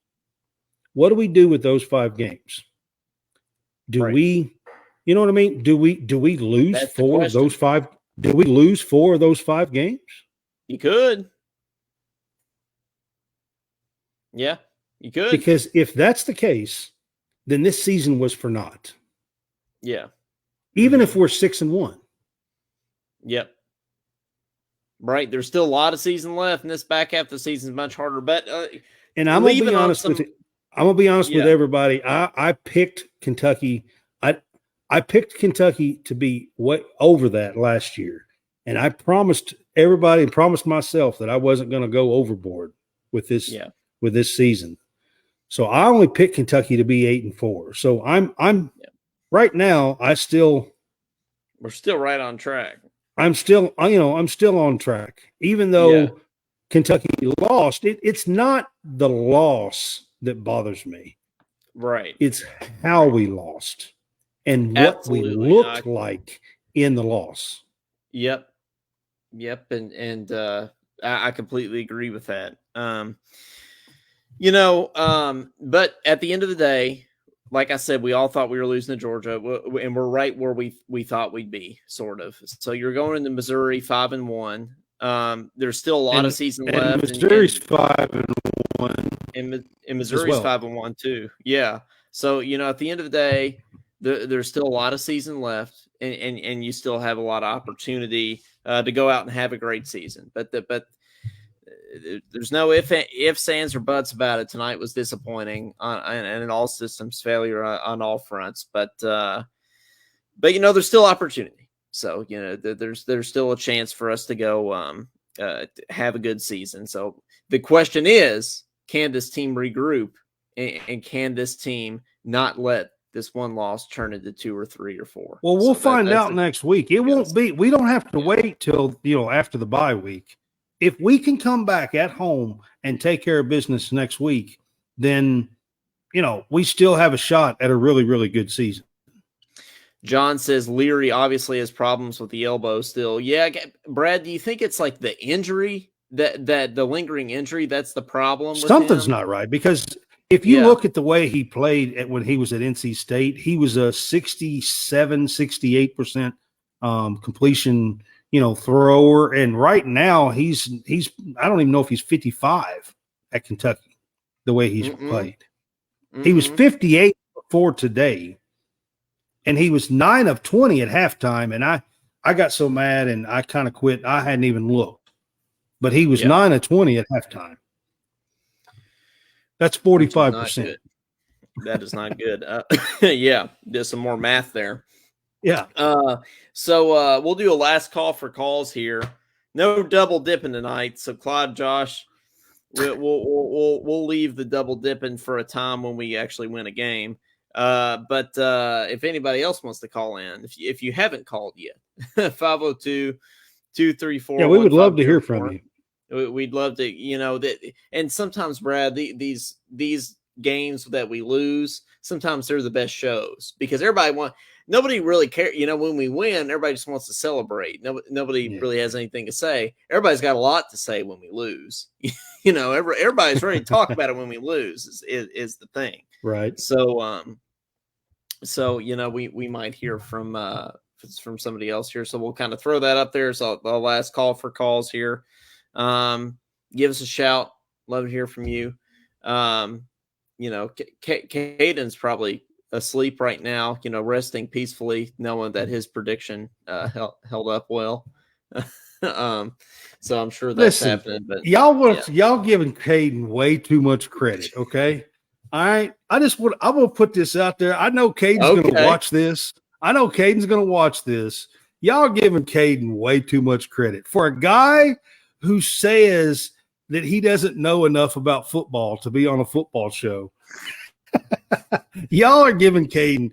what do we do with those 5 games? Do we, you know what I mean? Do we lose 4 of those 5? Do we lose 4 of those 5 games? You could. Yeah, you could. Because if that's the case, then this season was for naught. Yeah. Even if we're 6-1. Yep. Right. There's still a lot of season left, and this back half of the season is much harder. But and I'm gonna be honest with you. I'm gonna be honest with everybody. I picked Kentucky. I picked Kentucky to be over that last year, and I promised everybody and promised myself that I wasn't going to go overboard with this with this season. So I only picked Kentucky to be 8-4. So I'm right now. we're still right on track. I'm still on track, even though Kentucky lost. It's not the loss that bothers me. Right. It's how we lost and what we looked like in the loss. Yep. And I completely agree with that. But at the end of the day, like I said, we all thought we were losing to Georgia, and we're right where we thought we'd be, sort of. So you're going into Missouri 5-1. There's still a lot of season left. Missouri's 5-1. And Missouri's 5-1 too. Yeah. So, at the end of the day, there's still a lot of season left, and you still have a lot of opportunity to go out and have a great season. But there's no ifs, ands, or buts about it. Tonight was disappointing and an all systems failure on all fronts. But there's still opportunity. So, there's still a chance for us to go have a good season. So the question is, can this team regroup, and can this team not let this one loss turn into 2 or 3 or 4? Well, we'll find out next week. It won't be. We don't have to wait till after the bye week. If we can come back at home and take care of business next week, then we still have a shot at a really, really good season. John says Leary obviously has problems with the elbow still. Yeah, Brad, do you think it's like the injury that the lingering injury that's the problem? Something's not right, because if you look at the way he played when he was at NC State, he was a 68% completion, thrower. And right now he's I don't even know if he's 55 at Kentucky, the way he's played. He was 58 before today, and he was 9 of 20 at halftime. And I got so mad and I kind of quit. I hadn't even looked, but he was 9 of 20 at halftime. That's 45%. That is not good. There's some more math there. Yeah. So we'll do a last call for calls here. No double dipping tonight. So Claude, Josh, we'll leave the double dipping for a time when we actually win a game. But if anybody else wants to call in, if you haven't called yet, 502-234. Yeah, we would love to hear from you. We'd love to, that. And sometimes, Brad, these games that we lose, sometimes they're the best shows, because nobody really cares. When we win, everybody just wants to celebrate. Nobody really has anything to say. Everybody's got a lot to say when we lose. Everybody's ready to talk about it when we lose is the thing. Right. So, we might hear from somebody else here. So we'll kind of throw that up there. So the last call for calls here. Give us a shout. Love to hear from you. Caden's probably asleep right now, resting peacefully, knowing that his prediction held up well. So I'm sure that's happening. But y'all giving Caden way too much credit. Okay. All right. I'm going to put this out there. I know Caden's going to watch this. Y'all giving Caden way too much credit for a guy who says that he doesn't know enough about football to be on a football show. Y'all are giving Caden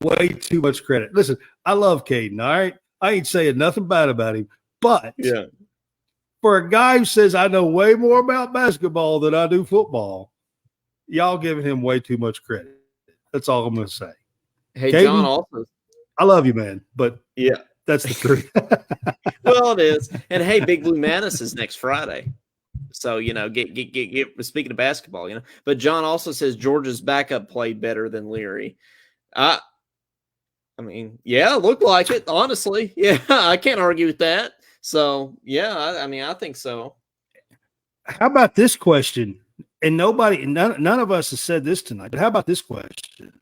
way too much credit. Listen, I love Caden. All right. I ain't saying nothing bad about him, but for a guy who says I know way more about basketball than I do football, y'all giving him way too much credit. That's all I'm going to say. Hey, Caden, John, also, I love you, man, but that's the truth. Well, it is. And hey, Big Blue Madness is next Friday. So, get speaking of basketball, but John also says Georgia's backup played better than Leary. I mean, yeah, it looked like it, honestly. Yeah, I can't argue with that. So, yeah, I think so. How about this question? And none of us has said this tonight, but how about this question?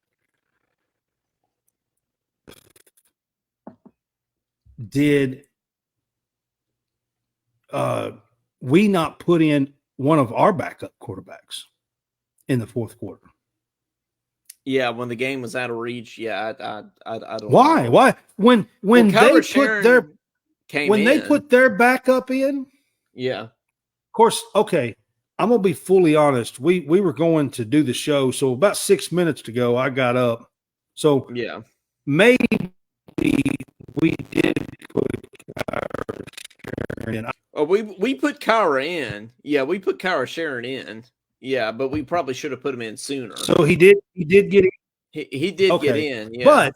Did we not put in one of our backup quarterbacks in the fourth quarter? Yeah, when the game was out of reach. Yeah, I don't. Why? Know. Why? When they put their backup in? Yeah. Of course. Okay, I'm gonna be fully honest. We were going to do the show, so about 6 minutes to go, I got up. So yeah, maybe we did put Kyra in. Oh, we put Kyra in. Yeah, we put Kyra Sharon in. Yeah, but we probably should have put him in sooner. So he did get in. He did get in. Yeah, but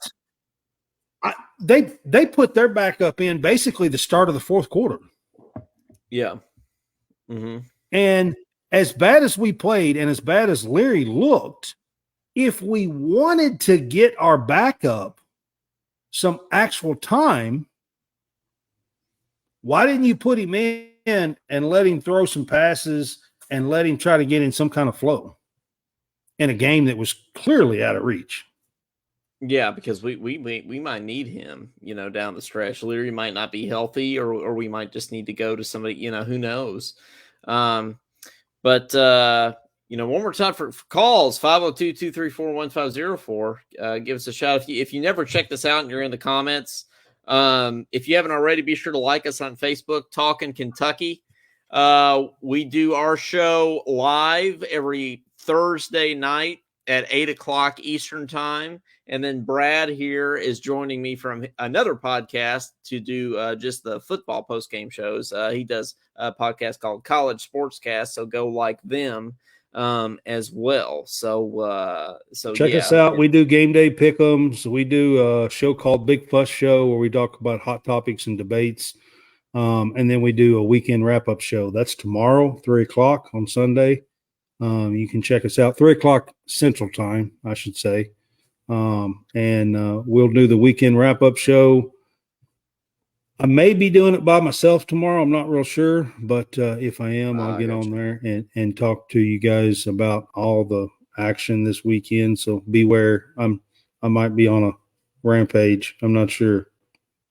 they put their backup in basically the start of the fourth quarter. Yeah. Mm-hmm. And as bad as we played and as bad as Leary looked, if we wanted to get our backup some actual time, why didn't you put him in and let him throw some passes and let him try to get in some kind of flow in a game that was clearly out of reach? Yeah, because we might need him, down the stretch. Leary might not be healthy, or we might just need to go to somebody, who knows. But one more time for calls, 502-234-1504. Give us a shout. If you never checked this out and you're in the comments, if you haven't already, be sure to like us on Facebook, Talking Kentucky. We do our show live every Thursday night at 8:00 Eastern time. And then Brad here is joining me from another podcast to do just the football post-game shows. He does a podcast called College Sportscast, so go like them as well. So check us out. We do game day pick'ems. We do a show called Big Fuss Show where we talk about hot topics and debates. And then we do a weekend wrap-up show. That's tomorrow, 3:00 on Sunday. You can check us out, 3:00 Central Time, I should say. And we'll do the weekend wrap-up show. I may be doing it by myself tomorrow. I'm not real sure, but if I am, I'll get on there and talk to you guys about all the action this weekend. So beware. I might be on a rampage. I'm not sure.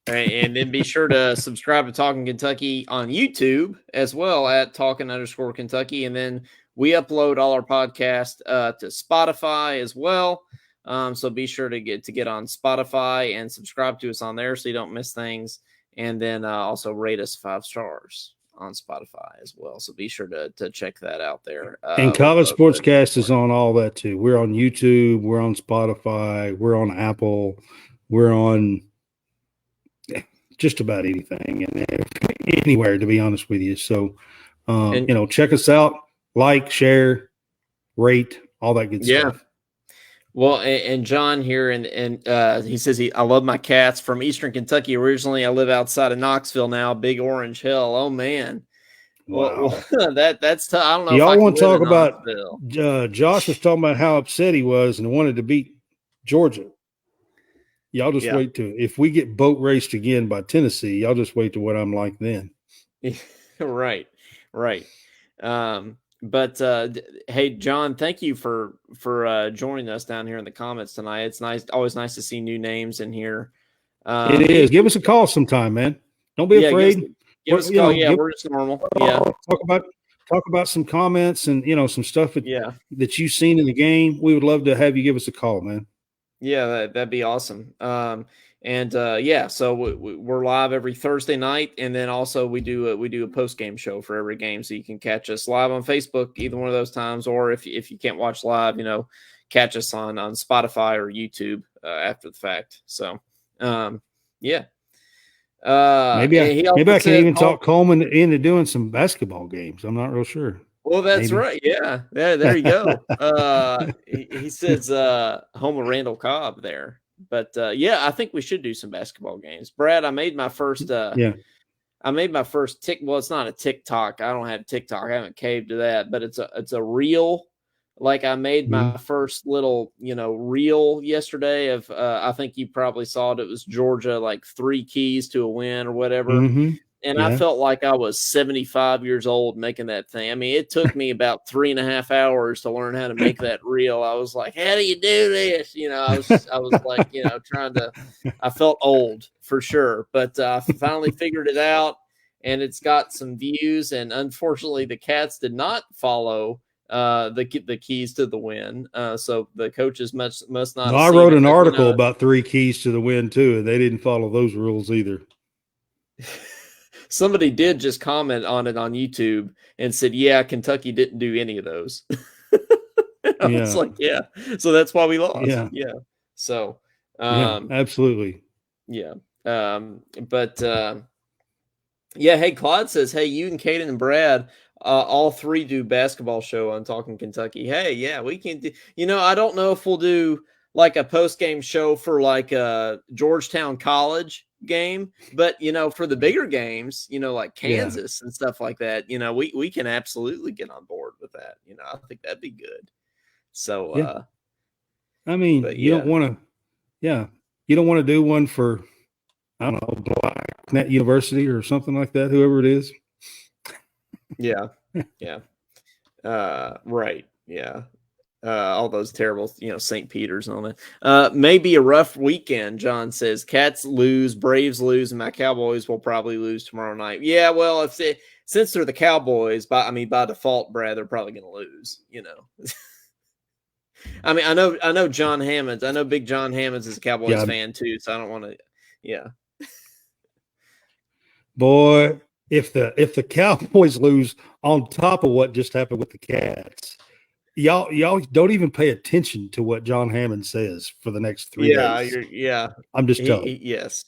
And then be sure to subscribe to Talking Kentucky on YouTube as well at Talking_Kentucky. And then we upload all our podcasts to Spotify as well. So be sure to get on Spotify and subscribe to us on there so you don't miss things. And then also rate us 5 stars on Spotify as well. So be sure to check that out there. And College Sportscast is on all that too. We're on YouTube. We're on Spotify. We're on Apple. We're on just about anything and anywhere, to be honest with you. So, check us out, like, share, rate, all that good stuff. Well, and John here, and he says I love my cats from Eastern Kentucky. Originally, I live outside of Knoxville now. Big Orange Hill. Oh man, wow. Well, that's tough. I don't know. Y'all want to talk about? Josh was talking about how upset he was and wanted to beat Georgia. Y'all just wait to if we get boat raced again by Tennessee. Y'all just wait to what I'm like then. Right. But hey, John, thank you for joining us down here in the comments tonight. It's always nice to see new names in here. It is. Give us a call sometime, man. Don't be afraid. Give us a call. We're just normal. Yeah. Talk about some comments and some stuff that you've seen in the game. We would love to have you give us a call, man. Yeah, that'd be awesome. So we're live every Thursday night, and then also we do a post game show for every game, so you can catch us live on Facebook either one of those times, or if you can't watch live, catch us on Spotify or YouTube after the fact. So yeah. Maybe I can even talk Coleman into doing some basketball games. I'm not real sure. Well, that's right. Yeah. There you go. He says home of Randall Cobb there. But I think we should do some basketball games. Brad, I made my first I made my first well, it's not a TikTok. I don't have TikTok. I haven't caved to that, but it's a reel. Like I made my first little, reel yesterday of I think you probably saw it. It was Georgia, like 3 keys to a win or whatever. And I felt like I was 75 years old making that thing. I mean, it took me about 3.5 hours to learn how to make that reel. I was like, how do you do this? I was like, trying to, I felt old for sure, but I finally figured it out, and it's got some views. And unfortunately, the Cats did not follow the keys to the win. So the coaches must not. I wrote an article about 3 keys to the win too, and they didn't follow those rules either. Somebody did just comment on it on YouTube and said, yeah, Kentucky didn't do any of those. I was like, yeah. So that's why we lost. Yeah. So, absolutely. Yeah. Hey, Claude says, hey, you and Caden and Brad, all 3 do basketball show on Talking Kentucky. Hey, yeah, we can do, I don't know if we'll do like a post-game show for like a Georgetown College game, but for the bigger games, like Kansas and stuff like that, we can absolutely get on board with that. I think that'd be good. So I mean, you don't want to do one for, I don't know, Blacknet University or something like that, whoever it is. Right. Yeah. All those terrible, St. Peter's and all that. Maybe a rough weekend, John says. Cats lose, Braves lose, and my Cowboys will probably lose tomorrow night. Yeah, well, since they're the Cowboys, by default, Brad, they're probably going to lose. I mean, I know John Hammonds. I know Big John Hammonds is a Cowboys fan too, so I don't want to. Yeah. Boy, if the Cowboys lose on top of what just happened with the Cats. Y'all don't even pay attention to what John Hammond says for the next 3 days. I'm just telling. Yes.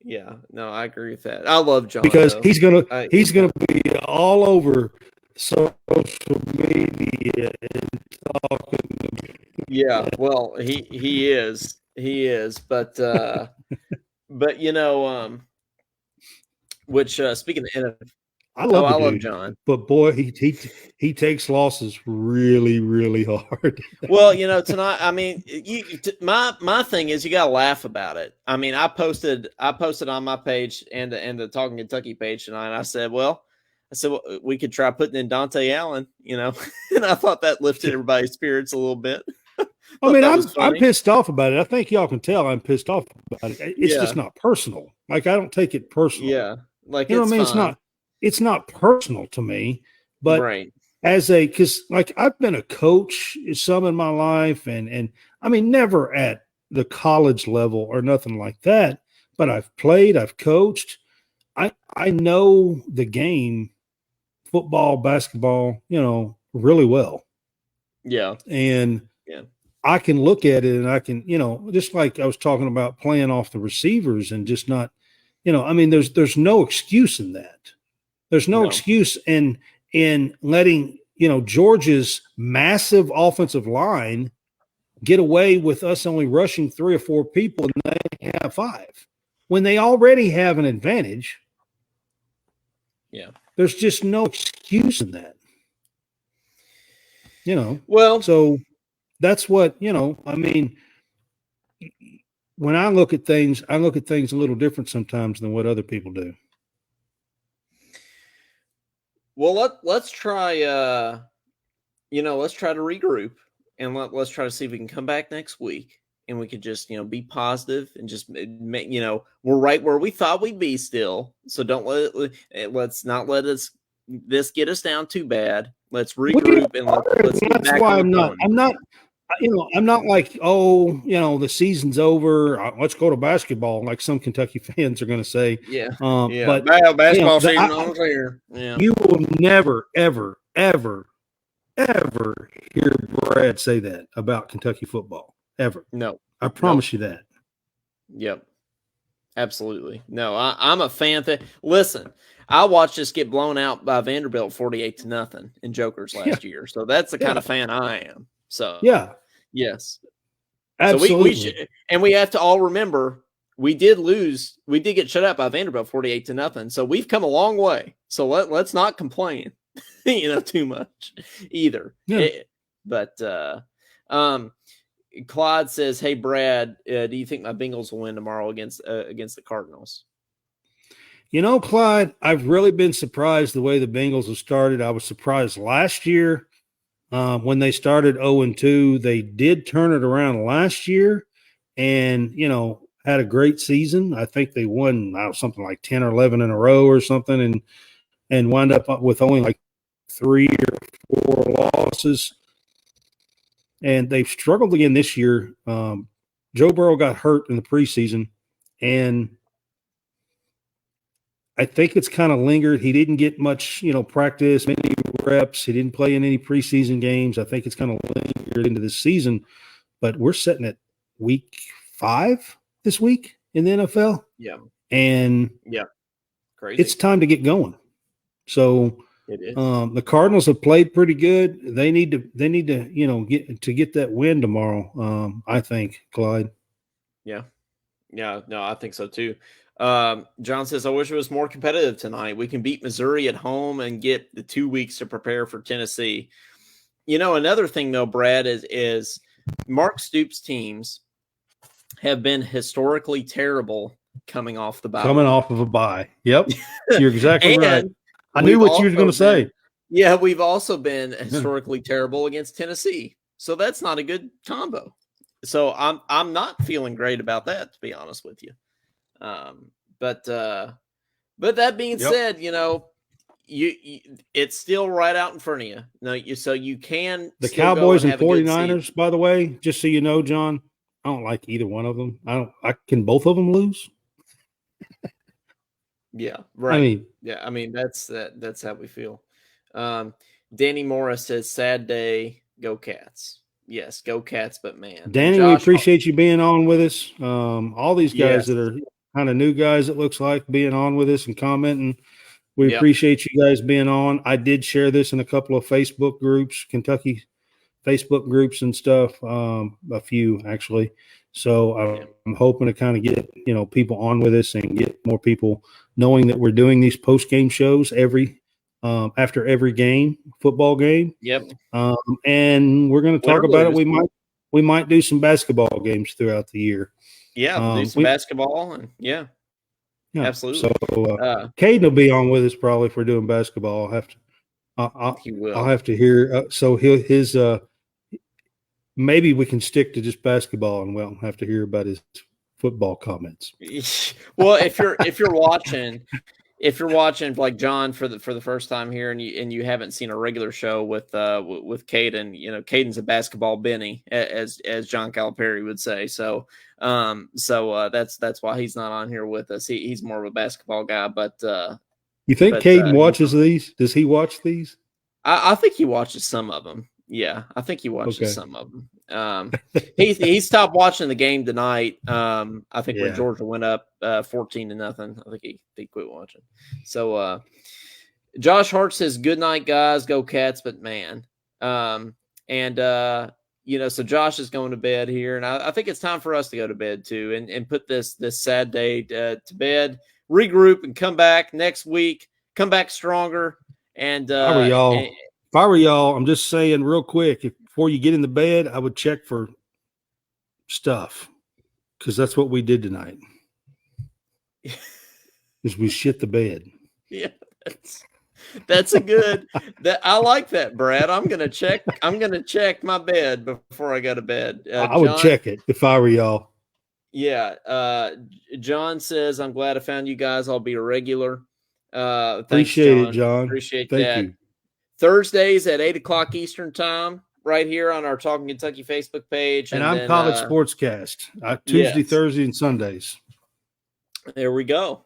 Yeah. No, I agree with that. I love John because he's gonna be all over social media and talking. Yeah. Well, he is, but which speaking of NFL. I love John, but boy, he takes losses really, really hard. Well, tonight, I mean, my thing is you got to laugh about it. I mean, I posted on my page and the Talking Kentucky page tonight. And I said, we could try putting in Dante Allen, and I thought that lifted everybody's spirits a little bit. I mean, I'm pissed off about it. I think y'all can tell I'm pissed off about it. It's just not personal. Like I don't take it personal. Yeah, like what I mean. It's not personal to me, but because like I've been a coach some in my life and I mean, never at the college level or nothing like that, but I've played, I've coached. I know the game, football, basketball, really well. Yeah. And I can look at it and I can, just like I was talking about playing off the receivers and just not, I mean, there's no excuse in that. There's no excuse in letting, Georgia's massive offensive line get away with us only rushing 3 or 4 people and they have 5 when they already have an advantage. Yeah. There's just no excuse in that. Well, so that's what, I mean, when I look at things a little different sometimes than what other people do. Well, let's try let's try to regroup and let's try to see if we can come back next week and we could just, be positive and just make, we're right where we thought we'd be still. So let's not let this get us down too bad. Let's regroup and let's get that's back why on I'm not like, the season's over. Let's go to basketball, like some Kentucky fans are going to say. Yeah. But basketball season on here. Yeah. You will never, ever, ever, ever hear Brad say that about Kentucky football. Ever. No. I promise you that. Yep. Absolutely. No, I'm a fan. Listen, I watched us get blown out by Vanderbilt 48-0 in Jokers last year. So that's the kind of fan I am. So yes. Absolutely. So we have to all remember we did lose. We did get shut out by Vanderbilt 48-0. So we've come a long way. So let's not complain, too much either. Yeah. Claude says, "Hey Brad, do you think my Bengals will win tomorrow against the Cardinals?" Clyde, I've really been surprised the way the Bengals have started. I was surprised last year when they started 0-2. They did turn it around last year, and had a great season. I think they won something like 10 or 11 in a row or something, and wound up with only like 3 or 4 losses. And they've struggled again this year. Joe Burrow got hurt in the preseason, and I think it's kind of lingered. He didn't get much, practice, many reps. He didn't play in any preseason games. I think it's kind of lingered into this season. But we're sitting at week 5 this week in the NFL. Yeah. And crazy. It's time to get going. So it is. The Cardinals have played pretty good. They need to, get that win tomorrow. I think, Clyde. Yeah. No, I think so too. John says, I wish it was more competitive tonight. We can beat Missouri at home and get the 2 weeks to prepare for Tennessee. Another thing though, Brad, is Mark Stoops' teams have been historically terrible coming off the bye. Coming off of a bye. Yep. You're exactly right. I knew what you were going to say. Yeah, we've also been historically terrible against Tennessee. So that's not a good combo. So I'm not feeling great about that, to be honest with you. But that being said, it's still right out in front of you. No, so you can. The Cowboys and 49ers, by the way, just so you know, John, I don't like either one of them. Can both of them lose? Yeah, right. I mean that's how we feel. Danny Morris says, "Sad day, go Cats." Yes, go Cats, but man, Danny, we appreciate you being on with us. All these guys that are kind of new guys, it looks like, being on with us and commenting. We appreciate you guys being on. I did share this in a couple of Facebook groups, Kentucky Facebook groups and stuff, a few actually. So I'm hoping to kind of get, people on with us and get more people knowing that we're doing these post-game shows after every football game. Yep. And we're going to talk about it. We might do some basketball games throughout the year. Yeah, do some basketball and absolutely. So Caden will be on with us probably if we're doing basketball. I'll have to hear. So his maybe we can stick to just basketball and we'll have to hear about his football comments. Well, if you're watching like John for the first time here and you haven't seen a regular show with Caden, Caden's a basketball Benny, as John Calipari would say. So that's why he's not on here with us. He's more of a basketball guy, but you think Caden watches these? Does he watch these? I think he watches some of them. Yeah, I think he watches some of them. He stopped watching the game tonight. I think when Georgia went up 14-0, I think he quit watching. So Josh Hart says, "Good night, guys. Go Cats." But man, so Josh is going to bed here, and I think it's time for us to go to bed too, and put this sad day to bed. Regroup and come back next week. Come back stronger. And if I were y'all, I'm just saying real quick, before you get in the bed, I would check for stuff because that's what we did tonight. Is we shit the bed. Yeah, That's a good. That I like that, Brad. I'm gonna check my bed before I go to bed. I would check it if I were y'all. Yeah. John says, "I'm glad I found you guys. I'll be a regular." Thanks, Appreciate John. it, John. Appreciate Thank that. you. Thursdays at 8:00 Eastern time, right here on our Talking Kentucky Facebook page. And I'm then, College Sportscast. Tuesday, yes. Thursday, and Sundays. There we go.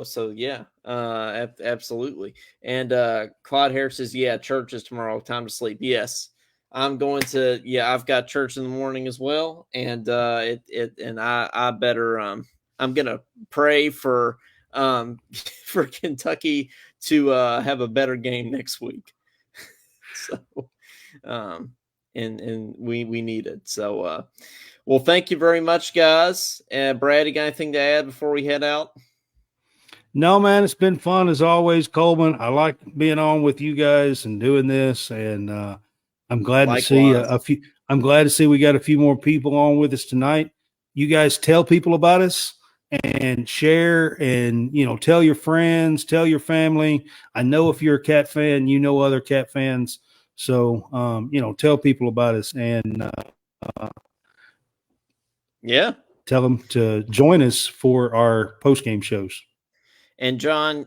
So yeah, absolutely. And Claude Harris says, "Yeah, church is tomorrow. Time to sleep." Yes, I'm going to. Yeah, I've got church in the morning as well, and I better. I'm gonna pray for Kentucky to have a better game next week. So, and we need it. So, well, thank you very much, guys. Brad, you got anything to add before we head out? No, man, it's been fun as always, Coleman. I like being on with you guys and doing this, and I'm glad to see a few. I'm glad to see we got a few more people on with us tonight. You guys tell people about us and share, and tell your friends, tell your family. I know if you're a Cat fan, you know other Cat fans, so tell people about us and yeah, tell them to join us for our post-game shows. And John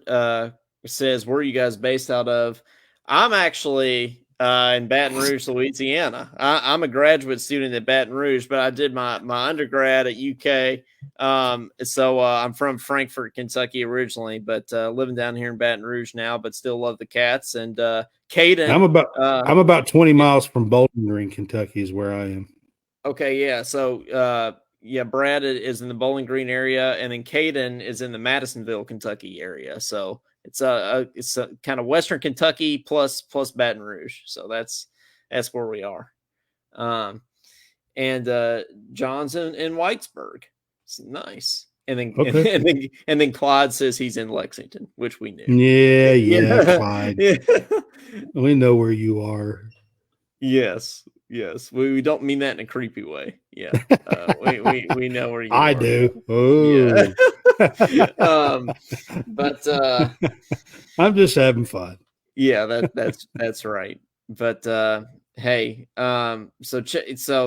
says, "Where are you guys based out of?" I'm actually in Baton Rouge, Louisiana. I'm a graduate student at Baton Rouge, but I did my undergrad at UK. So I'm from Frankfort, Kentucky originally, but living down here in Baton Rouge now, but still love the Cats. And Caden, I'm about 20 miles from Bowling Green, Kentucky is where I am. Okay. Yeah. So, Brad is in the Bowling Green area, and then Caden is in the Madisonville, Kentucky area. So it's a kind of Western Kentucky plus Baton Rouge. So that's where we are. And John's in Whitesburg. It's nice. And then okay. and then Clyde says he's in Lexington, which we knew. Yeah, Clyde. Yeah. We know where you are. Yes. We don't mean that in a creepy way. Yeah. We know where you are. I do. Oh. Yeah. But I'm just having fun. Yeah, that's right. But hey, so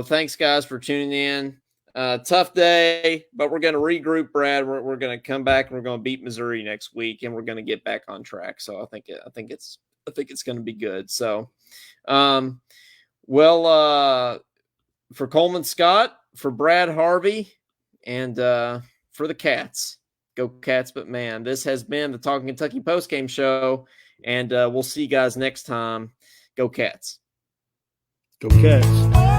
thanks guys for tuning in. Tough day, but we're going to regroup, Brad. We're going to come back and we're going to beat Missouri next week, and we're going to get back on track. So I think it's going to be good. So, for Coleman Scott, for Brad Harvey, and for the Cats, go Cats. But man, this has been the Talking Kentucky postgame show, and we'll see you guys next time. Go Cats. Go Cats.